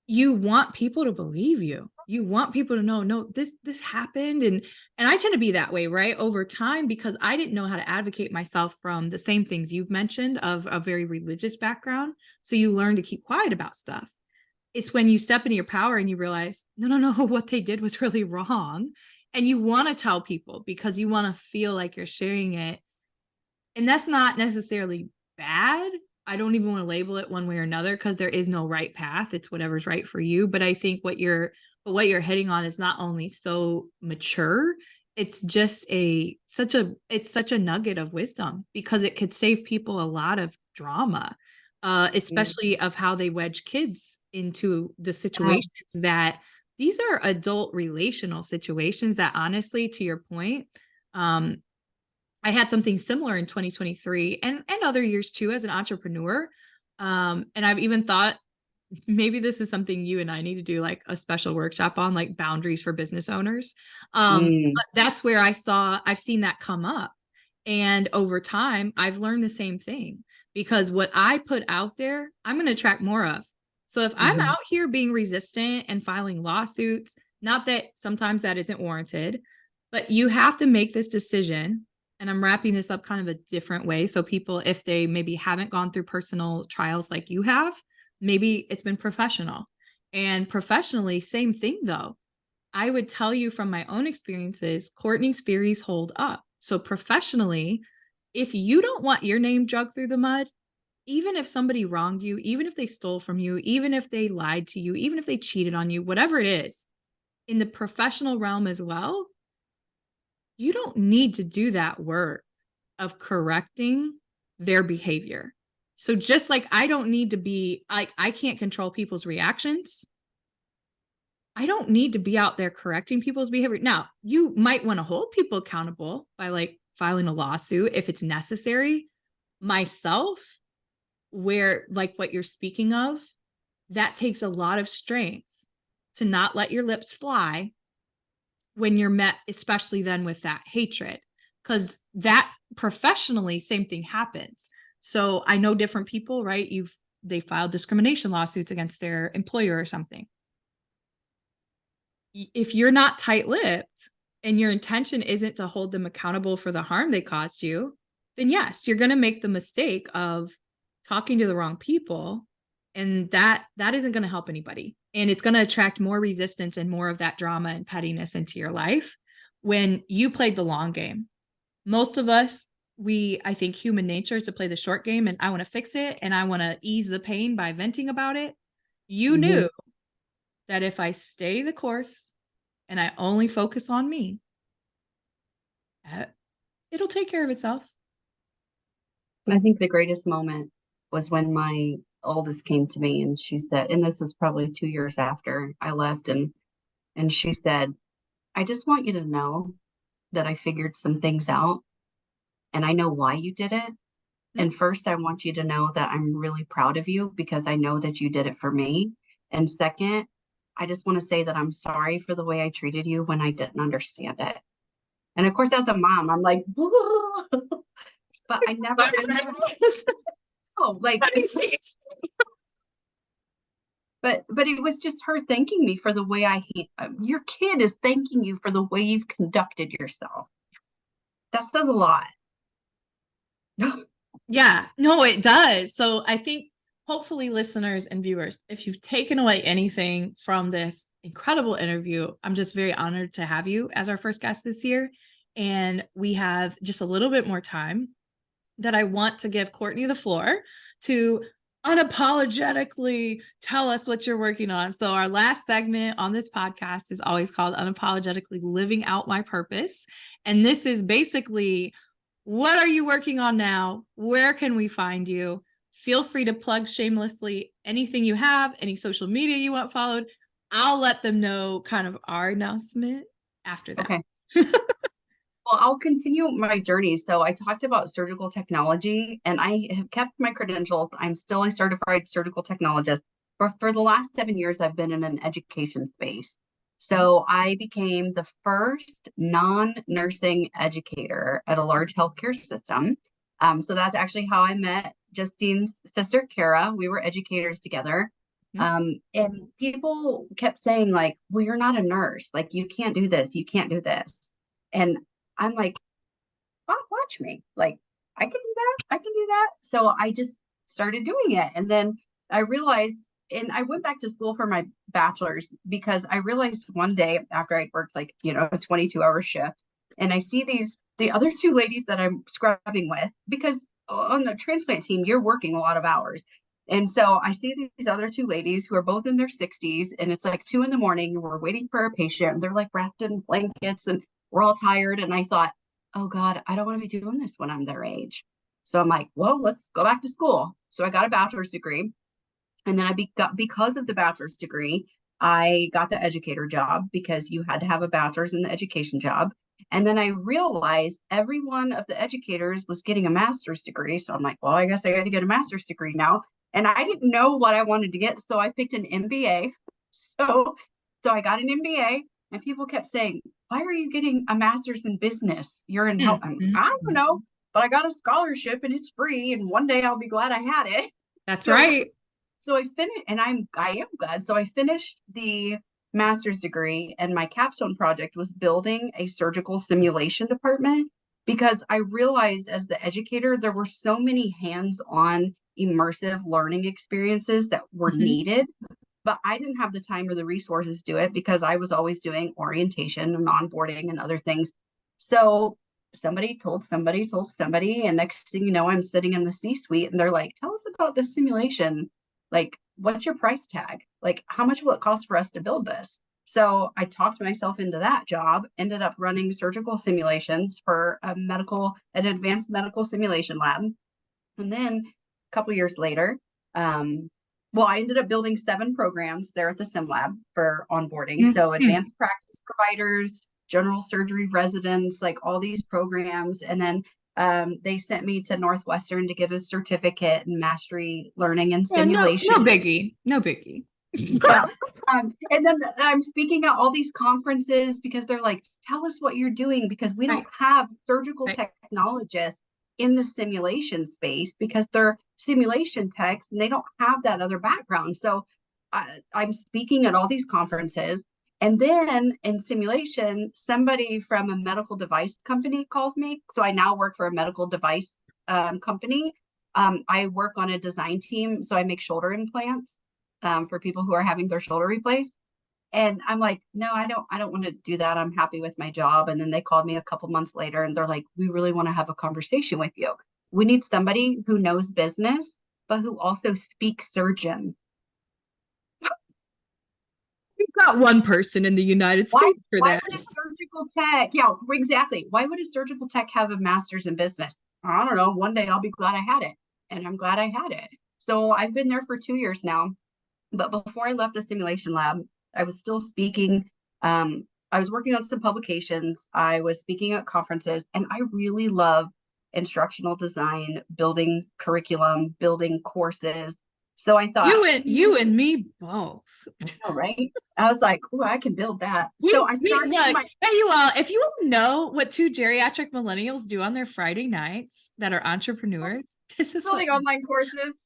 You want people to believe you. You want people to know, no, this happened. And I tend to be that way, right? Over time, because I didn't know how to advocate myself from the same things you've mentioned of a very religious background. So you learn to keep quiet about stuff. It's when you step into your power and you realize, no, what they did was really wrong. And you want to tell people because you want to feel like you're sharing it. And that's not necessarily bad. I don't even want to label it one way or another because there is no right path. It's whatever's right for you. But I think what you're hitting on is not only so mature, it's just such a nugget of wisdom because it could save people a lot of drama, especially of how they wedge kids into the situations that these are adult relational situations that honestly, to your point, I had something similar in 2023 and other years too as an entrepreneur. And I've even thought maybe this is something you and I need to do like a special workshop on, like boundaries for business owners. But that's where I've seen that come up. And over time, I've learned the same thing because what I put out there, I'm going to attract more of. So if I'm out here being resistant and filing lawsuits, not that sometimes that isn't warranted, but you have to make this decision. And I'm wrapping this up kind of a different way. So people, if they maybe haven't gone through personal trials like you have, maybe it's been professional. And professionally, same thing though. I would tell you from my own experiences, Cortney's theories hold up. So professionally, if you don't want your name dragged through the mud, even if somebody wronged you, even if they stole from you, even if they lied to you, even if they cheated on you, whatever it is, in the professional realm as well, you don't need to do that work of correcting their behavior. So just like I don't need to be like, I can't control people's reactions. I don't need to be out there correcting people's behavior. Now, you might want to hold people accountable by like filing a lawsuit if it's necessary. Myself, where like what you're speaking of, that takes a lot of strength to not let your lips fly when you're met, especially then with that hatred, because that professionally, same thing happens. So I know different people, right? They filed discrimination lawsuits against their employer or something. If you're not tight-lipped and your intention isn't to hold them accountable for the harm they caused you, then yes, you're going to make the mistake of talking to the wrong people, and that isn't going to help anybody, and it's going to attract more resistance and more of that drama and pettiness into your life when you played the long game. Most of us, I think human nature is to play the short game, and I want to fix it and I want to ease the pain by venting about it. You knew that if I stay the course and I only focus on me, it'll take care of itself. I think the greatest moment was when my oldest came to me and she said, and this was probably 2 years after I left, and she said, I just want you to know that I figured some things out and I know why you did it. And first, I want you to know that I'm really proud of you because I know that you did it for me. And second, I just want to say that I'm sorry for the way I treated you when I didn't understand it. And of course, as a mom, I'm like, but I never, oh, like, but it was just her thanking me for the way your kid is thanking you for the way you've conducted yourself. That says a lot. Yeah, no, it does. So I think hopefully listeners and viewers, if you've taken away anything from this incredible interview, I'm just very honored to have you as our first guest this year. And we have just a little bit more time that I want to give Cortney the floor to unapologetically tell us what you're working on. So our last segment on this podcast is always called Unapologetically Living Out My Purpose. And this is basically, what are you working on now? Where can we find you? Feel free to plug shamelessly anything you have, any social media you want followed. I'll let them know kind of our announcement after that. Okay. Well, I'll continue my journey. So I talked about surgical technology and I have kept my credentials. I'm still a certified surgical technologist. For the last 7 years, I've been in an education space. So I became the first non-nursing educator at a large healthcare system. So that's actually how I met Justine's sister, Kara. We were educators together. And people kept saying like, well, you're not a nurse. Like, you can't do this. You can't do this. And I'm like, watch me. Like, I can do that. I can do that. So I just started doing it. And then I realized, and I went back to school for my bachelor's because I realized one day after I'd worked like, a 22-hour shift, and I see the other two ladies that I'm scrubbing with, because on the transplant team, you're working a lot of hours. And so I see these other two ladies who are both in their 60s, and it's like 2 a.m. and we're waiting for a patient, and they're like wrapped in blankets and we're all tired. And I thought, oh God, I don't want to be doing this when I'm their age. So I'm like, well, let's go back to school. So I got a bachelor's degree. And then because of the bachelor's degree, I got the educator job because you had to have a bachelor's in the education job. And then I realized every one of the educators was getting a master's degree. So I'm like, well, I guess I got to get a master's degree now. And I didn't know what I wanted to get. So I picked an MBA. So I got an MBA, and people kept saying, why are you getting a master's in business? You're in health. I don't know, but I got a scholarship and it's free. And one day I'll be glad I had it. That's right. So I finished, and I am glad. So I finished the master's degree, and my capstone project was building a surgical simulation department, because I realized as the educator, there were so many hands-on immersive learning experiences that were needed, but I didn't have the time or the resources to do it because I was always doing orientation and onboarding and other things. So somebody told somebody, and next thing you know, I'm sitting in the C-suite and they're like, tell us about this simulation. Like, what's your price tag? Like, how much will it cost for us to build this? So I talked myself into that job, ended up running surgical simulations for an advanced medical simulation lab. And then a couple years later, I ended up building 7 programs there at the sim lab for onboarding. So advanced practice providers, general surgery residents, like all these programs. And then they sent me to Northwestern to get a certificate in mastery learning and simulation. No biggie. No biggie. Yeah. And then I'm speaking at all these conferences because they're like, tell us what you're doing, because we don't have surgical technologists in the simulation space because they're simulation techs and they don't have that other background. So I'm speaking at all these conferences. And then in simulation, somebody from a medical device company calls me. So I now work for a medical device company. I work on a design team. So I make shoulder implants for people who are having their shoulder replaced. And I'm like, no, I don't want to do that. I'm happy with my job. And then they called me a couple months later and they're like, we really want to have a conversation with you. We need somebody who knows business, but who also speaks surgeon. We've got one person in the United States for that. Why would a surgical tech? Yeah, exactly. Why would a surgical tech have a master's in business? I don't know. One day I'll be glad I had it. And I'm glad I had it. So I've been there for 2 years now. But before I left the simulation lab, I was still speaking. I was working on some publications. I was speaking at conferences, and I really love instructional design, building curriculum, building courses. So I thought you and me both. Oh, right. I was like, oh, I can build that. So I started hey, you all, if you all know what 2 geriatric millennials do on their Friday nights that are entrepreneurs, this is building online courses.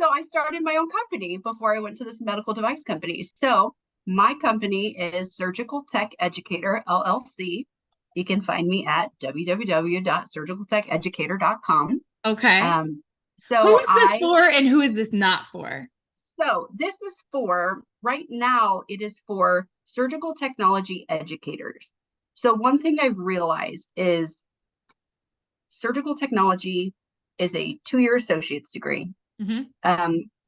So I started my own company before I went to this medical device company. So my company is Surgical Tech Educator, LLC. You can find me at www.surgicaltecheducator.com. Okay. So who is this for and who is this not for? So this is for, right now, it is for surgical technology educators. So one thing I've realized is surgical technology is a 2-year associate's degree.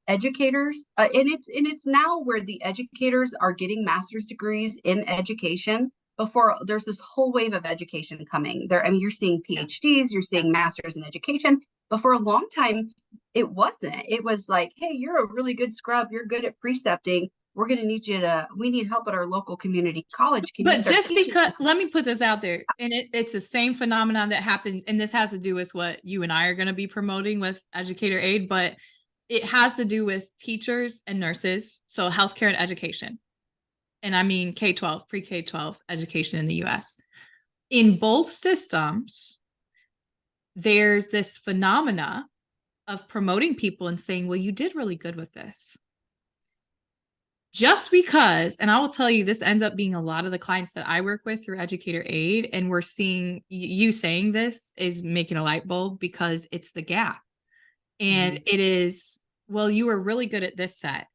Educators, and it's now where the educators are getting master's degrees in education. Before, there's this whole wave of education coming there. I mean, you're seeing PhDs, you're seeing masters in education, but for a long time, it wasn't. It was like, hey, you're a really good scrub, you're good at precepting. We're going to need you to, we need help at our local community college. But just because, let me put this out there, and it's the same phenomenon that happened, and this has to do with what you and I are going to be promoting with Educator Aid, but it has to do with teachers and nurses, so healthcare and education. And I mean K-12, pre-K-12 education in the US. In both systems, there's this phenomena of promoting people and saying, well, you did really good with this. Just because, and I will tell you, this ends up being a lot of the clients that I work with through Educator Aid, and we're seeing you saying this is making a light bulb because it's the gap. And it is, well, you were really good at this set.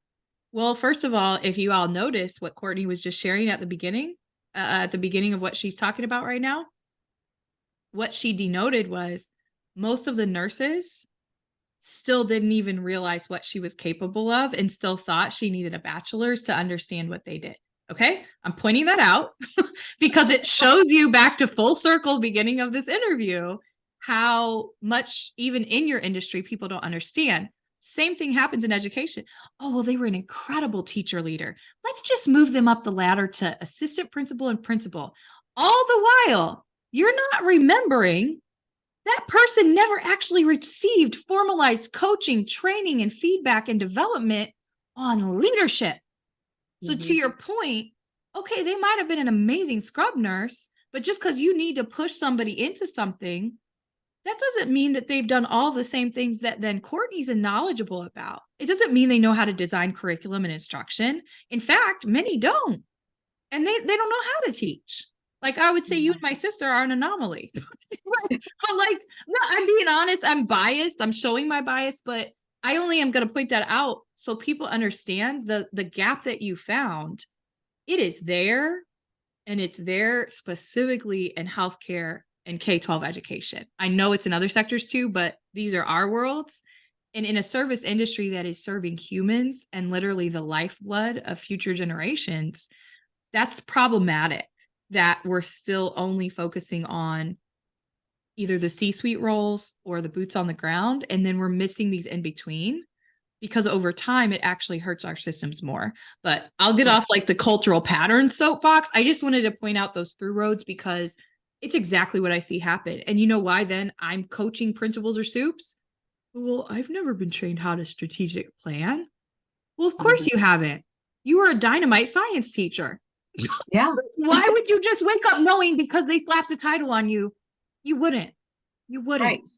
Well, first of all, if you all noticed what Cortney was just sharing at the beginning of what she's talking about right now, what she denoted was most of the nurses still didn't even realize what she was capable of and still thought she needed a bachelor's to understand what they did. Okay, I'm pointing that out because it shows you back to full circle beginning of this interview how much even in your industry people don't understand. Same thing happens in education. Oh, well, they were an incredible teacher leader. Let's just move them up the ladder to assistant principal and principal. All the while, you're not remembering that person never actually received formalized coaching, training, and feedback and development on leadership. So to your point, okay, they might have been an amazing scrub nurse, but just because you need to push somebody into something, that doesn't mean that they've done all the same things that then Cortney's knowledgeable about. It doesn't mean they know how to design curriculum and instruction. In fact, many don't. And they don't know how to teach. Like I would say you and my sister are an anomaly. But like, no, I'm being honest, I'm biased. I'm showing my bias, but I only am going to point that out so people understand the gap that you found. It is there. and it's there specifically in healthcare and K-12 education. I know it's in other sectors too, but these are our worlds. And in a service industry that is serving humans and literally the lifeblood of future generations, that's problematic that we're still only focusing on either the C-suite roles or the boots on the ground. And then we're missing these in between, because over time it actually hurts our systems more. But I'll get off like the cultural pattern soapbox. I just wanted to point out those through roads because it's exactly what I see happen. And you know why then I'm coaching principals or soups? Well, I've never been trained how to strategic plan. Well, of course you haven't. You were a dynamite science teacher. Yeah. Why would you just wake up knowing because they slapped a title on you? You wouldn't. You wouldn't. Right.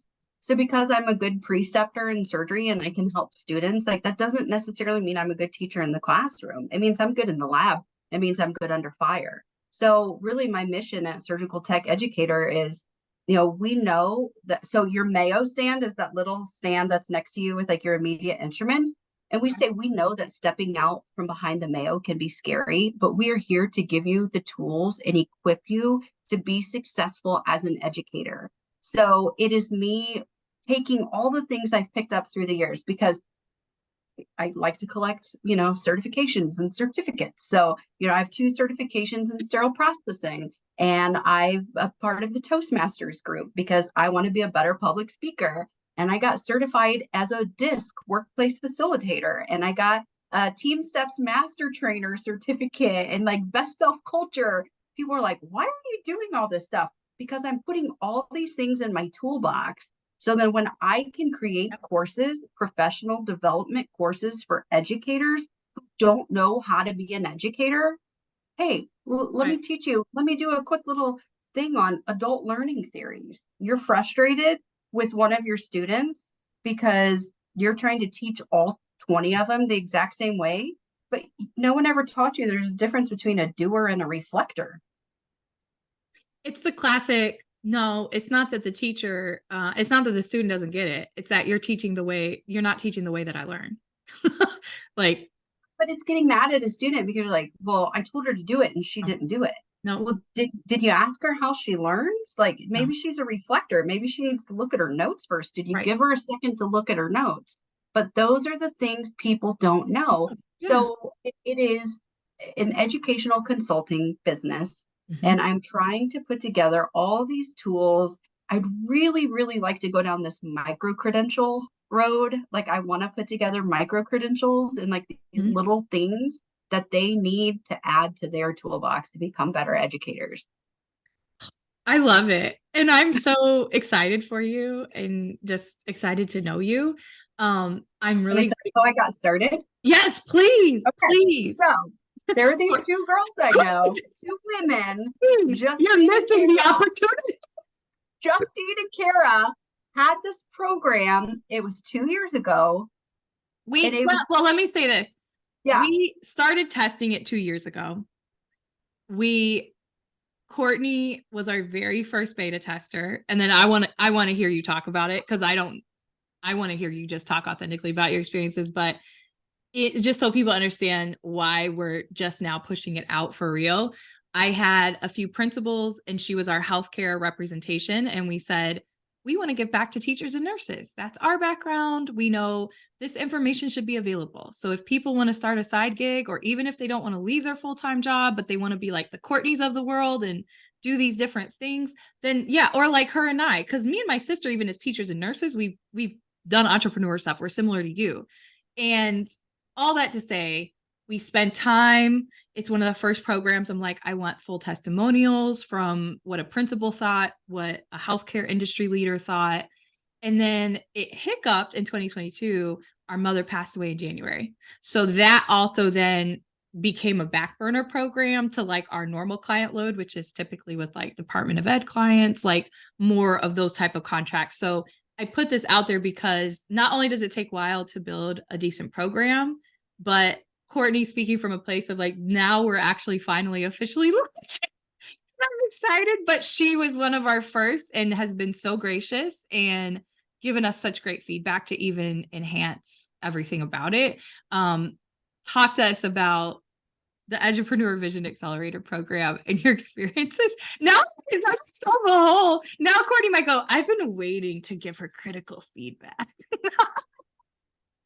So because I'm a good preceptor in surgery and I can help students, like that doesn't necessarily mean I'm a good teacher in the classroom. It means I'm good in the lab. It means I'm good under fire. So really my mission at Surgical Tech Educator is, we know that, so your Mayo stand is that little stand that's next to you with like your immediate instruments. And we say, we know that stepping out from behind the Mayo can be scary, but we are here to give you the tools and equip you to be successful as an educator. So it is me taking all the things I've picked up through the years, because I like to collect, certifications and certificates. So, I have 2 certifications in sterile processing, and I'm a part of the Toastmasters group because I want to be a better public speaker. And I got certified as a DISC workplace facilitator, and I got a Team Steps Master Trainer certificate and like best self culture. People are like, why are you doing all this stuff? Because I'm putting all these things in my toolbox. So then when I can create courses, professional development courses for educators who don't know how to be an educator, hey, let me teach you. Let me do a quick little thing on adult learning theories. You're frustrated with one of your students because you're trying to teach all 20 of them the exact same way, but no one ever taught you there's a difference between a doer and a reflector. It's the classic, no, it's not that the teacher, it's not that the student doesn't get it. It's that you're not teaching the way that I learn. Like, but it's getting mad at a student because you're like, well, I told her to do it and she didn't do it. no. Well, did you ask her how she learns? Like maybe she's a reflector. Maybe she needs to look at her notes first. Did you give her a second to look at her notes? But those are the things people don't know. Yeah. So it is an educational consulting business. And I'm trying to put together all these tools. I'd really, really like to go down this micro-credential road. Like I want to put together micro-credentials and like these little things that they need to add to their toolbox to become better educators. I love it. And I'm so excited for you and just excited to know you. I'm really how I got started. Yes, please. Okay. Please. So there are these 2 girls I know, 2 women. You're missing the opportunity. Justine and Kara had this program. It was 2 years ago. Well, let me say this. Yeah. We started testing it 2 years ago. Cortney was our very first beta tester. And then I want to hear you talk about it because I want to hear you just talk authentically about your experiences, but it's just so people understand why we're just now pushing it out for real. I had a few principals and she was our healthcare representation. And we said, we want to give back to teachers and nurses. That's our background. We know this information should be available. So if people want to start a side gig, or even if they don't want to leave their full-time job, but they want to be like the Cortneys of the world and do these different things, then yeah, or like her and I, because me and my sister, even as teachers and nurses, we've done entrepreneur stuff. We're similar to you. And all that to say, we spend time. It's one of the first programs I'm like, I want full testimonials from what a principal thought, what a healthcare industry leader thought. And then it hiccuped in 2022. Our mother passed away in January. So that also then became a back burner program to like our normal client load, which is typically with like Department of Ed clients, like more of those type of contracts. So I put this out there because not only does it take a while to build a decent program, but Cortney speaking from a place of like, now we're actually finally officially launching. I'm excited, but she was one of our first and has been so gracious and given us such great feedback to even enhance everything about it. Talk to us about the Entrepreneur Vision Accelerator program and your experiences. Now it's like so whole. Now Courtney might go, I've been waiting to give her critical feedback.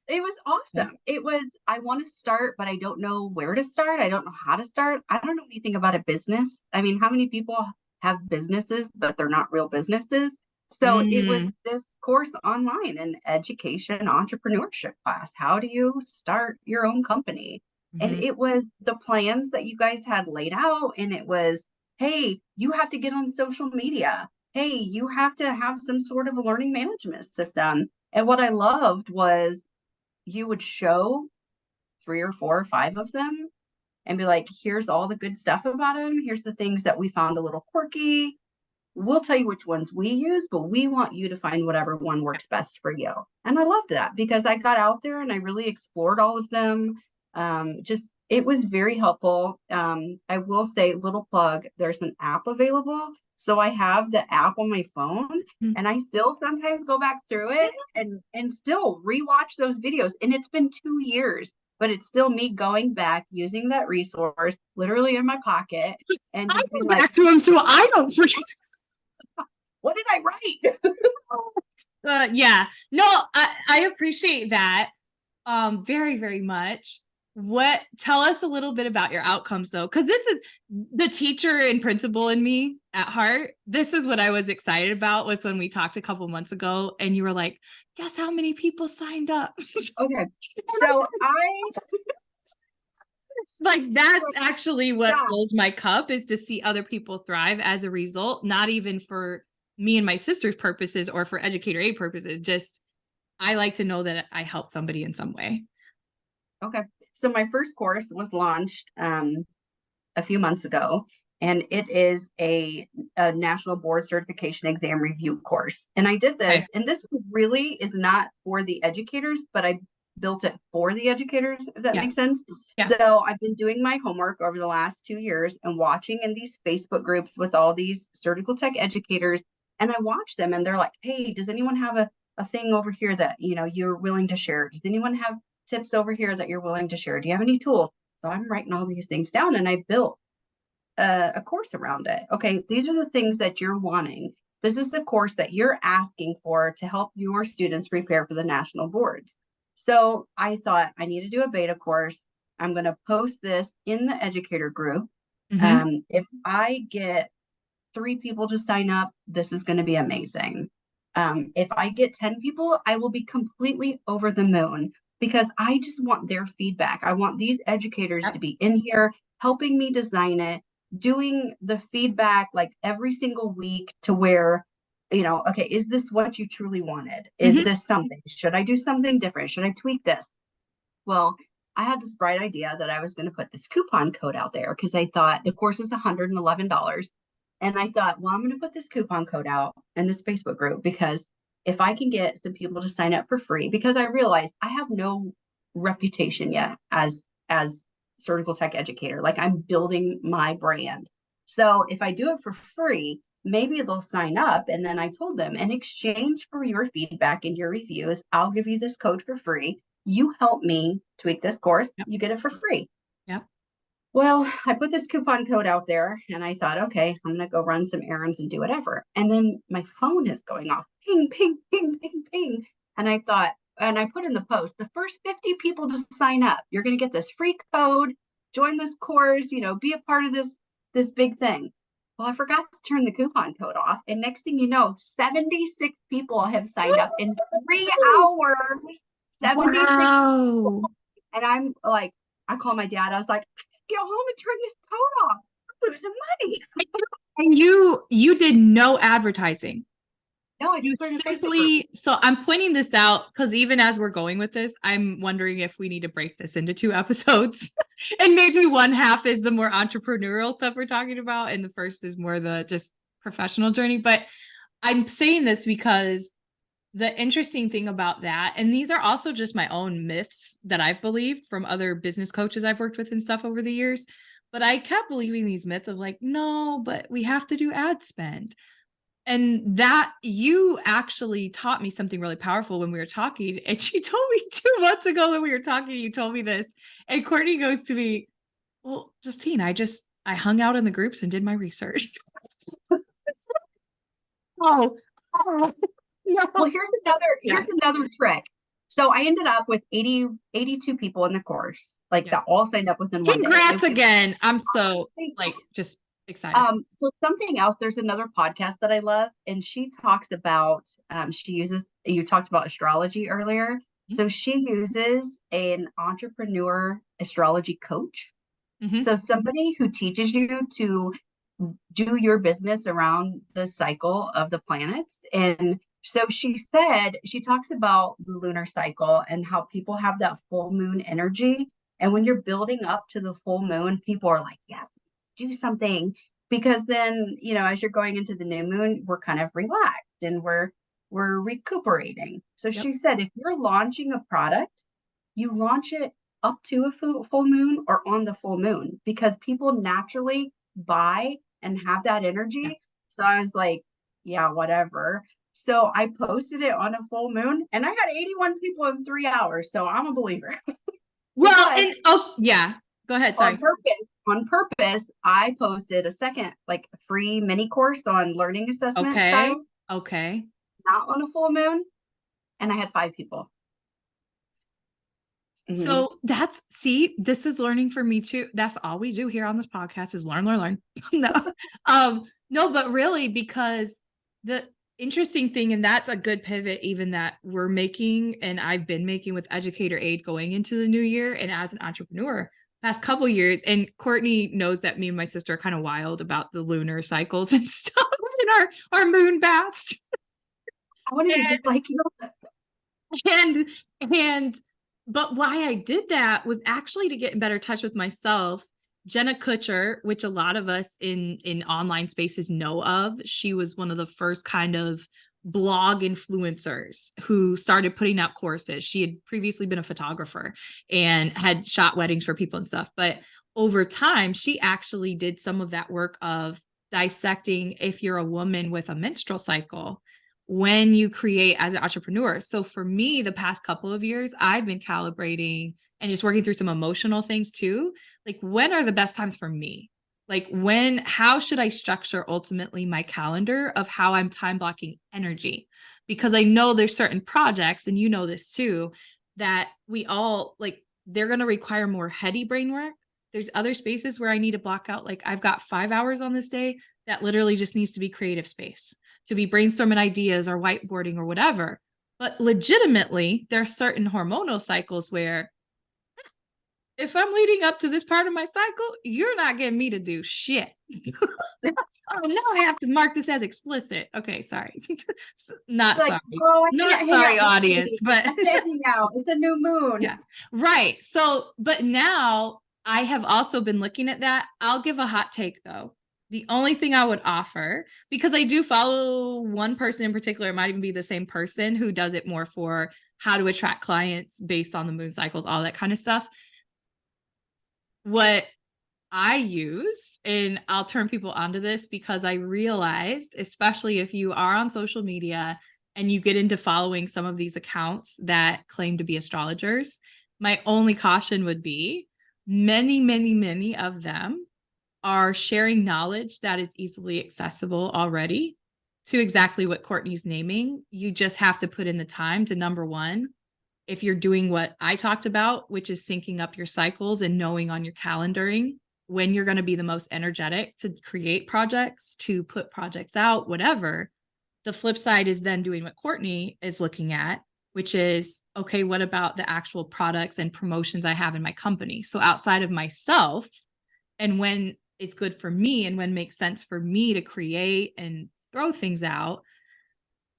It was awesome. It was, I want to start, but I don't know where to start. I don't know how to start. I don't know anything about a business. I mean, how many people have businesses, but they're not real businesses? So it was this course online, an education entrepreneurship class. How do you start your own company? And it was the plans that you guys had laid out. And it was, hey, you have to get on social media. Hey, you have to have some sort of a learning management system. And what I loved was you would show 3 or 4 or 5 of them and be like, here's all the good stuff about them. Here's the things that we found a little quirky. We'll tell you which ones we use, but we want you to find whatever one works best for you. And I loved that because I got out there and I really explored all of them. It was very helpful. I will say, little plug, there's an app available. So I have the app on my phone and I still sometimes go back through it and still rewatch those videos. And it's been 2 years, but it's still me going back, using that resource literally in my pocket. And I go back to them so I don't forget. What did I write? Yeah, no, I appreciate that very, very much. Tell us a little bit about your outcomes though, because this is the teacher and principal in me at heart. This is what I was excited about, was when we talked a couple months ago and you were like, guess how many people signed up? Okay. So like, that's actually what fills my cup, is to see other people thrive as a result, not even for me and my sister's purposes or for educator aid purposes. Just, I like to know that I helped somebody in some way. Okay. So my first course was launched a few months ago, and it is a national board certification exam review course. And I did this, and this really is not for the educators, but I built it for the educators, if that makes sense. So I've been doing my homework over the last 2 years and watching in these Facebook groups with all these surgical tech educators. And I watch them and they're like, hey, does anyone have a thing over here that, you know, you're willing to share? Does anyone have tips over here that you're willing to share? Do you have any tools? So I'm writing all these things down and I built a course around it. Okay, these are the things that you're wanting. This is the course that you're asking for to help your students prepare for the national boards. So I thought, I need to do a beta course. I'm going to post this in the educator group. If I get 3 people to sign up, this is going to be amazing. If I get 10 people, I will be completely over the moon, because I just want their feedback. I want these educators to be in here helping me design it, doing the feedback like every single week, to where, you know, okay, is this what you truly wanted? Is this something? Should I do something different? Should I tweak this? Well, I had this bright idea that I was going to put this coupon code out there, because I thought the course is $111. And I thought, well, I'm going to put this coupon code out in this Facebook group, because if I can get some people to sign up for free, because I realized I have no reputation yet as surgical tech educator. Like, I'm building my brand. So if I do it for free, maybe they'll sign up. And then I told them, in exchange for your feedback and your reviews, I'll give you this code for free. You help me tweak this course, you get it for free. Well, I put this coupon code out there and I thought, okay, I'm going to go run some errands and do whatever. And then my phone is going off, ping, ping, ping, ping, ping. And I thought, and I put in the post, the first 50 people to sign up, you're going to get this free code, join this course, you know, be a part of this big thing. Well, I forgot to turn the coupon code off. And next thing you know, 76 people have signed up in 3 hours. 76 people. And I'm like, I call my dad. I was like, go home and turn this code off. I'm losing money. And you did no advertising. No, I just simply. So I'm pointing this out because even as we're going with this, I'm wondering if we need to break this into 2 episodes. And maybe one half is the more entrepreneurial stuff we're talking about, and the first is more the just professional journey. But I'm saying this because the interesting thing about that, and these are also just my own myths that I've believed from other business coaches I've worked with and stuff over the years, but I kept believing these myths of like, no, but we have to do ad spend. And that you actually taught me something really powerful when we were talking. And you told me 2 months ago when we were talking, you told me this. And Courtney goes to me, Well, Justine, I hung out in the groups and did my research. Oh, oh, Well, no. Yeah. here's another trick. So I ended up with 82 people in the course, like Yeah. that all signed up within one day. Congrats again. I'm so just excited. So something else, there's another podcast that I love, and she talks about you talked about astrology earlier. So she uses an entrepreneur astrology coach. Mm-hmm. So somebody who teaches you to do your business around the cycle of the planets. And so she talks about the lunar cycle and how people have that full moon energy. And when you're building up to the full moon, people are like, yes, do something. Because then, as you're going into the new moon, we're kind of relaxed and we're recuperating. So Yep. she said, if you're launching a product, you launch it up to a full moon or on the full moon, because people naturally buy and have that energy. Yeah. So I was like, yeah, whatever. So I posted it on a full moon and I had 81 people in 3 hours. So I'm a believer. Well, yeah, go ahead. Sorry. On purpose, I posted a second like free mini course on learning assessment Okay. styles. Okay. Not on a full moon. And I had 5 people. So this is learning for me too. That's all we do here on this podcast is learn. No, but really, because the interesting thing, and that's a good pivot, even that we're making, and I've been making with Educator Aid going into the new year, and as an entrepreneur, past couple years, and Cortney knows that me and my sister are kind of wild about the lunar cycles and stuff and our moon baths. I want to be just like you. And but why I did that was actually to get in better touch with myself. Jenna Kutcher, which a lot of us in online spaces know of, she was one of the first kind of blog influencers who started putting out courses. She had previously been a photographer and had shot weddings for people and stuff, but over time she actually did some of that work of dissecting if you're a woman with a menstrual cycle when you create as an entrepreneur. So for me, the past couple of years, I've been calibrating and just working through some emotional things too. Like, when are the best times for me? Like, how should I structure ultimately my calendar of how I'm time blocking energy? Because I know there's certain projects, and you know this too, that we all like, they're going to require more heady brain work. There's other spaces where I need to block out, like, I've got 5 hours on this day that literally just needs to be creative space, to be brainstorming ideas or whiteboarding or whatever. But legitimately, there are certain hormonal cycles where if I'm leading up to this part of my cycle, you're not getting me to do shit. Oh, now I have to mark this as explicit. Okay, sorry. Not like, sorry. oh, Not sorry, audience, but hang out. It's a new moon. Yeah, right. So, but now I have also been looking at that. I'll give a hot take though. The only thing I would offer, because I do follow one person in particular, it might even be the same person who does it more for how to attract clients based on the moon cycles, all that kind of stuff. What I use, and I'll turn people onto this because I realized, especially if you are on social media and you get into following some of these accounts that claim to be astrologers, my only caution would be many of them are sharing knowledge that is easily accessible already to exactly what Cortney's naming. You just have to put in the time to, number one, if you're doing what I talked about, which is syncing up your cycles and knowing on your calendaring when you're going to be the most energetic to create projects, to put projects out, whatever. The flip side is then doing what Cortney is looking at, which is, okay, what about the actual products and promotions I have in my company? So outside of myself, and when it's good for me and when it makes sense for me to create and throw things out,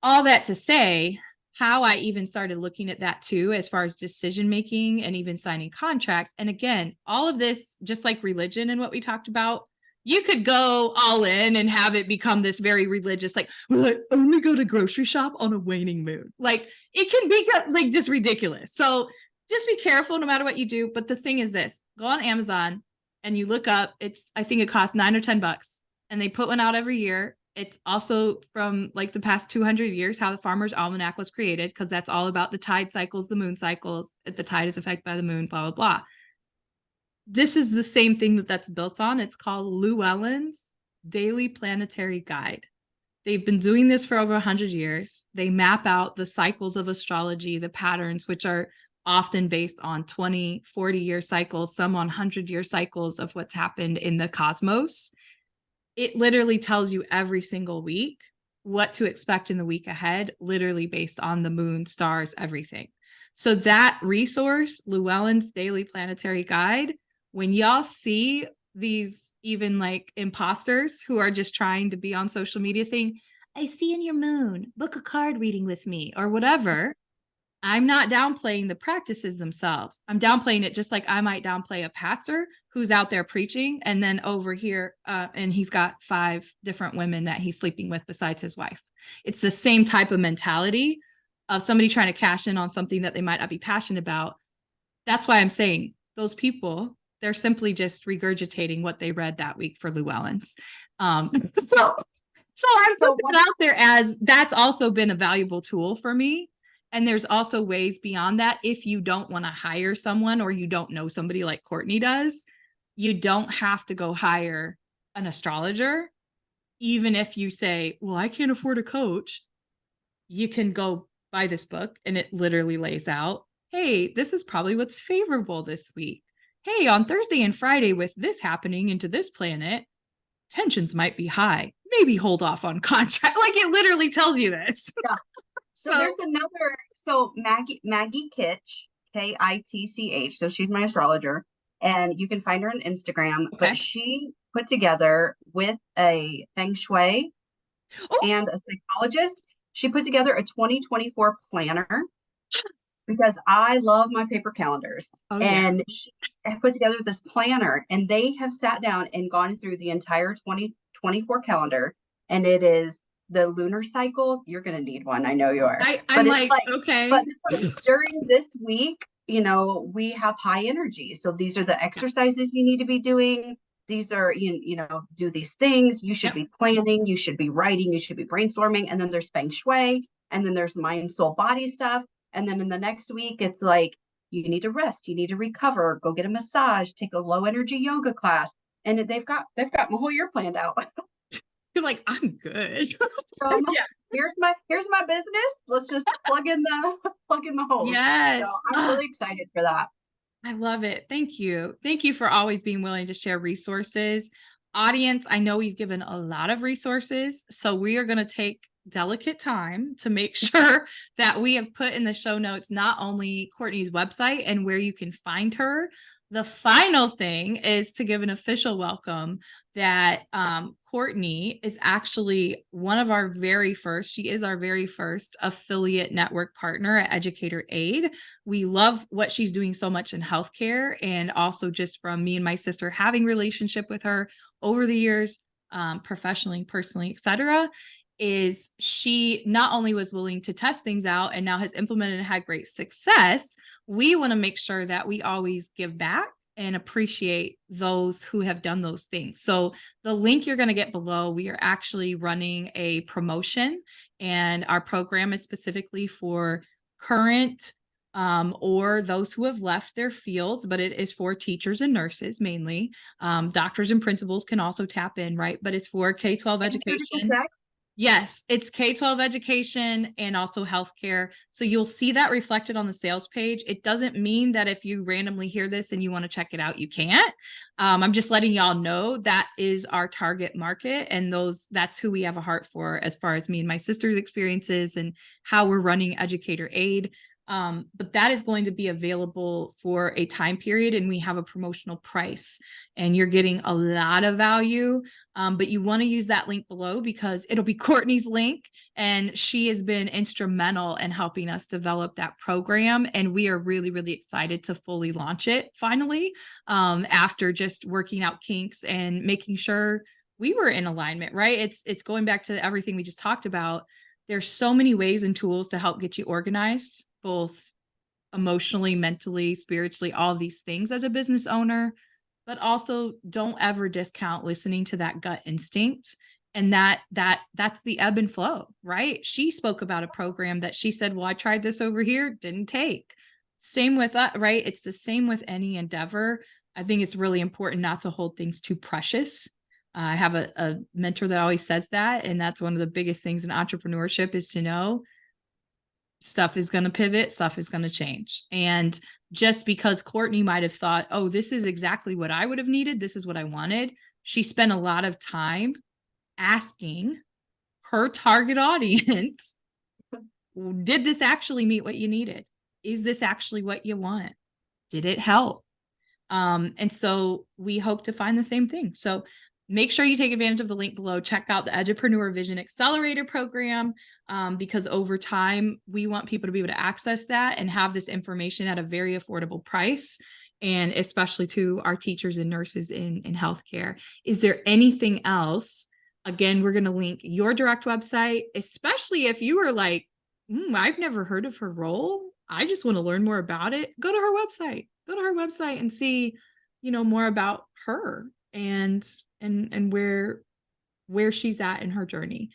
all that to say, how I even started looking at that too, as far as decision making and even signing contracts. And again, all of this, just like religion and what we talked about, you could go all in and have it become this very religious, like, well, I only go to grocery shop on a waning moon. Like, it can be like just ridiculous. So just be careful no matter what you do. But the thing is this, go on Amazon and you look up, I think it costs $9 or $10, and they put one out every year. It's also from like the past 200 years, how the Farmer's Almanac was created, because that's all about the tide cycles, the moon cycles. The tide is affected by the moon, blah, blah, blah. this is the same thing that's built on. It's called Llewellyn's Daily Planetary Guide. They've been doing this for over 100 years. They map out the cycles of astrology, the patterns, which are often based on 20, 40-year cycles, some on 100-year cycles of what's happened in the cosmos. It literally tells you every single week what to expect in the week ahead, literally based on the moon, stars, everything. So that resource, Llewellyn's Daily Planetary Guide, when y'all see these even like imposters who are just trying to be on social media saying, I see in your moon, book a card reading with me or whatever, I'm not downplaying the practices themselves. I'm downplaying it just like I might downplay a pastor who's out there preaching and then over here, and he's got 5 different women that he's sleeping with besides his wife. It's the same type of mentality of somebody trying to cash in on something that they might not be passionate about. That's why I'm saying those people, they're simply just regurgitating what they read that week for Llewellyn's. So I put it out there as that's also been a valuable tool for me. And there's also ways beyond that. If you don't want to hire someone or you don't know somebody like Cortney does, you don't have to go hire an astrologer. Even if you say, well, I can't afford a coach, you can go buy this book and it literally lays out, hey, this is probably what's favorable this week. Hey, on Thursday and Friday with this happening into this planet, tensions might be high. Maybe hold off on contract. Like it literally tells you this. Yeah. So there's another, so Maggie Kitch, Kitch. So she's my astrologer and you can find her on Instagram, but she put together with a feng shui and a psychologist, she put together a 2024 planner because I love my paper calendars. And she put together this planner and they have sat down and gone through the entire 2024 calendar. And it is the lunar cycle. You're going to need one. I know you are. I'm like, okay. But it's like during this week, you know, we have high energy. So these are the exercises you need to be doing. These are, you know, do these things. You should be planning. You should be writing. You should be brainstorming. And then there's feng shui. And then there's mind, soul, body stuff. And then in the next week, it's like, you need to rest. You need to recover. Go get a massage. Take a low energy yoga class. And they've got my whole year planned out. You're like, I'm good. So here's my business. Let's just plug in the hole. Yes. So I'm really excited for that. I love it. Thank you. Thank you for always being willing to share resources. Audience, I know we've given a lot of resources, so we are going to take delicate time to make sure that we have put in the show notes not only Cortney's website and where you can find her. The final thing is to give an official welcome that Cortney is actually one of our very first, she is our very first affiliate network partner at Accredited. We love what she's doing so much in healthcare, and also just from me and my sister having relationship with her over the years, professionally, personally, etc., is she not only was willing to test things out and now has implemented and had great success. We want to make sure that we always give back and appreciate those who have done those things. So the link you're going to get below, we are actually running a promotion, and our program is specifically for current or those who have left their fields, but it is for teachers and nurses mainly. Doctors and principals can also tap in, right? But it's for K-12 education. Yes, it's K-12 education and also healthcare. So you'll see that reflected on the sales page. It doesn't mean that if you randomly hear this and you want to check it out, you can't. I'm just letting y'all know that is our target market, and that's who we have a heart for as far as me and my sister's experiences and how we're running Educator Aid. But that is going to be available for a time period, and we have a promotional price, and you're getting a lot of value. But you want to use that link below because it'll be Cortney's link, and she has been instrumental in helping us develop that program. And we are really, really excited to fully launch it finally, after just working out kinks and making sure we were in alignment, right? It's going back to everything we just talked about. There's so many ways and tools to help get you organized, both emotionally, mentally, spiritually, all of these things as a business owner, but also don't ever discount listening to that gut instinct. And that's the ebb and flow, right? She spoke about a program that she said, well, I tried this over here, didn't take. Same with us, right? It's the same with any endeavor. I think it's really important not to hold things too precious. I have a mentor that always says that, and that's one of the biggest things in entrepreneurship is to know stuff is going to pivot, stuff is going to change. And just because Cortney might have thought, oh, this is exactly what I would have needed, this is what I wanted, she spent a lot of time asking her target audience, did this actually meet what you needed? Is this actually what you want? Did it help? And so we hope to find the same thing. So make sure you take advantage of the link below. Check out the Edupreneur Vision Accelerator program, because over time, we want people to be able to access that and have this information at a very affordable price, and especially to our teachers and nurses in healthcare. Is there anything else? Again, we're going to link your direct website, especially if you are like, I've never heard of her role. I just want to learn more about it. Go to her website. Go to her website and see, more about her and where she's at in her journey.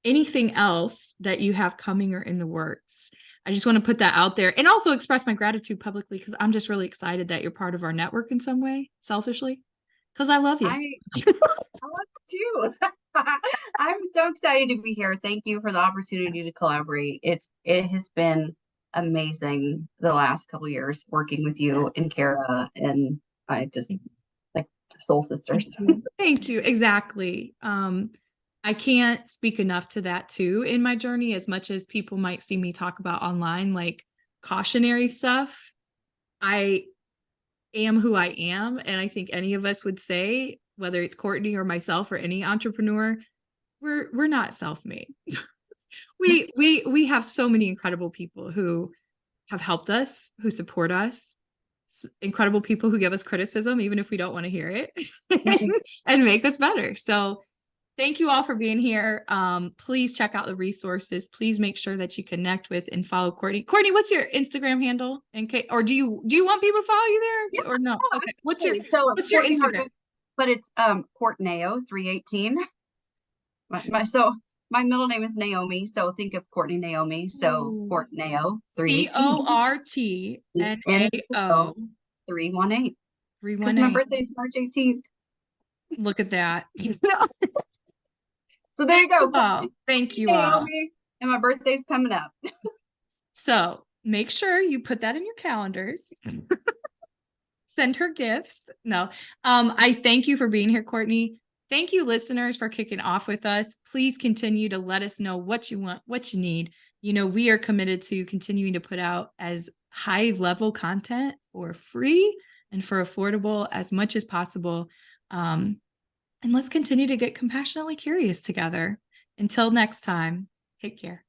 Anything else that you have coming or in the works? I just want to put that out there and also express my gratitude publicly, because I'm just really excited that you're part of our network in some way, selfishly, because I love you. I love you too. I'm so excited to be here. Thank you for the opportunity to collaborate. It has been amazing the last couple of years working with you Yes. and Kara, and I just like soul sisters. Thank you. Exactly. I can't speak enough to that too in my journey, as much as people might see me talk about online, like cautionary stuff. I am who I am. And I think any of us would say, whether it's Cortney or myself or any entrepreneur, we're not self-made. we have so many incredible people who have helped us, who support us, incredible people who give us criticism, even if we don't want to hear it, and make us better. So thank you all for being here. Please check out the resources. Please make sure that you connect with and follow Cortney. Cortney, what's your Instagram handle? Or do you want people to follow you there, or no? Okay. What's your Cortney Instagram? Hartman, but it's Cortneo 318. My middle name is Naomi, so think of Cortney Naomi. So Cortneo 318. CORTNAO 318. 318. Because my birthday is March 18th. Look at that. So there you go. Oh, thank you Naomi, all. and my birthday's coming up. So make sure you put that in your calendars. Send her gifts. No, I thank you for being here, Cortney. Thank you, listeners, for kicking off with us. Please continue to let us know what you want, what you need. We are committed to continuing to put out as high level content for free and for affordable as much as possible. And let's continue to get compassionately curious together. Until next time, take care.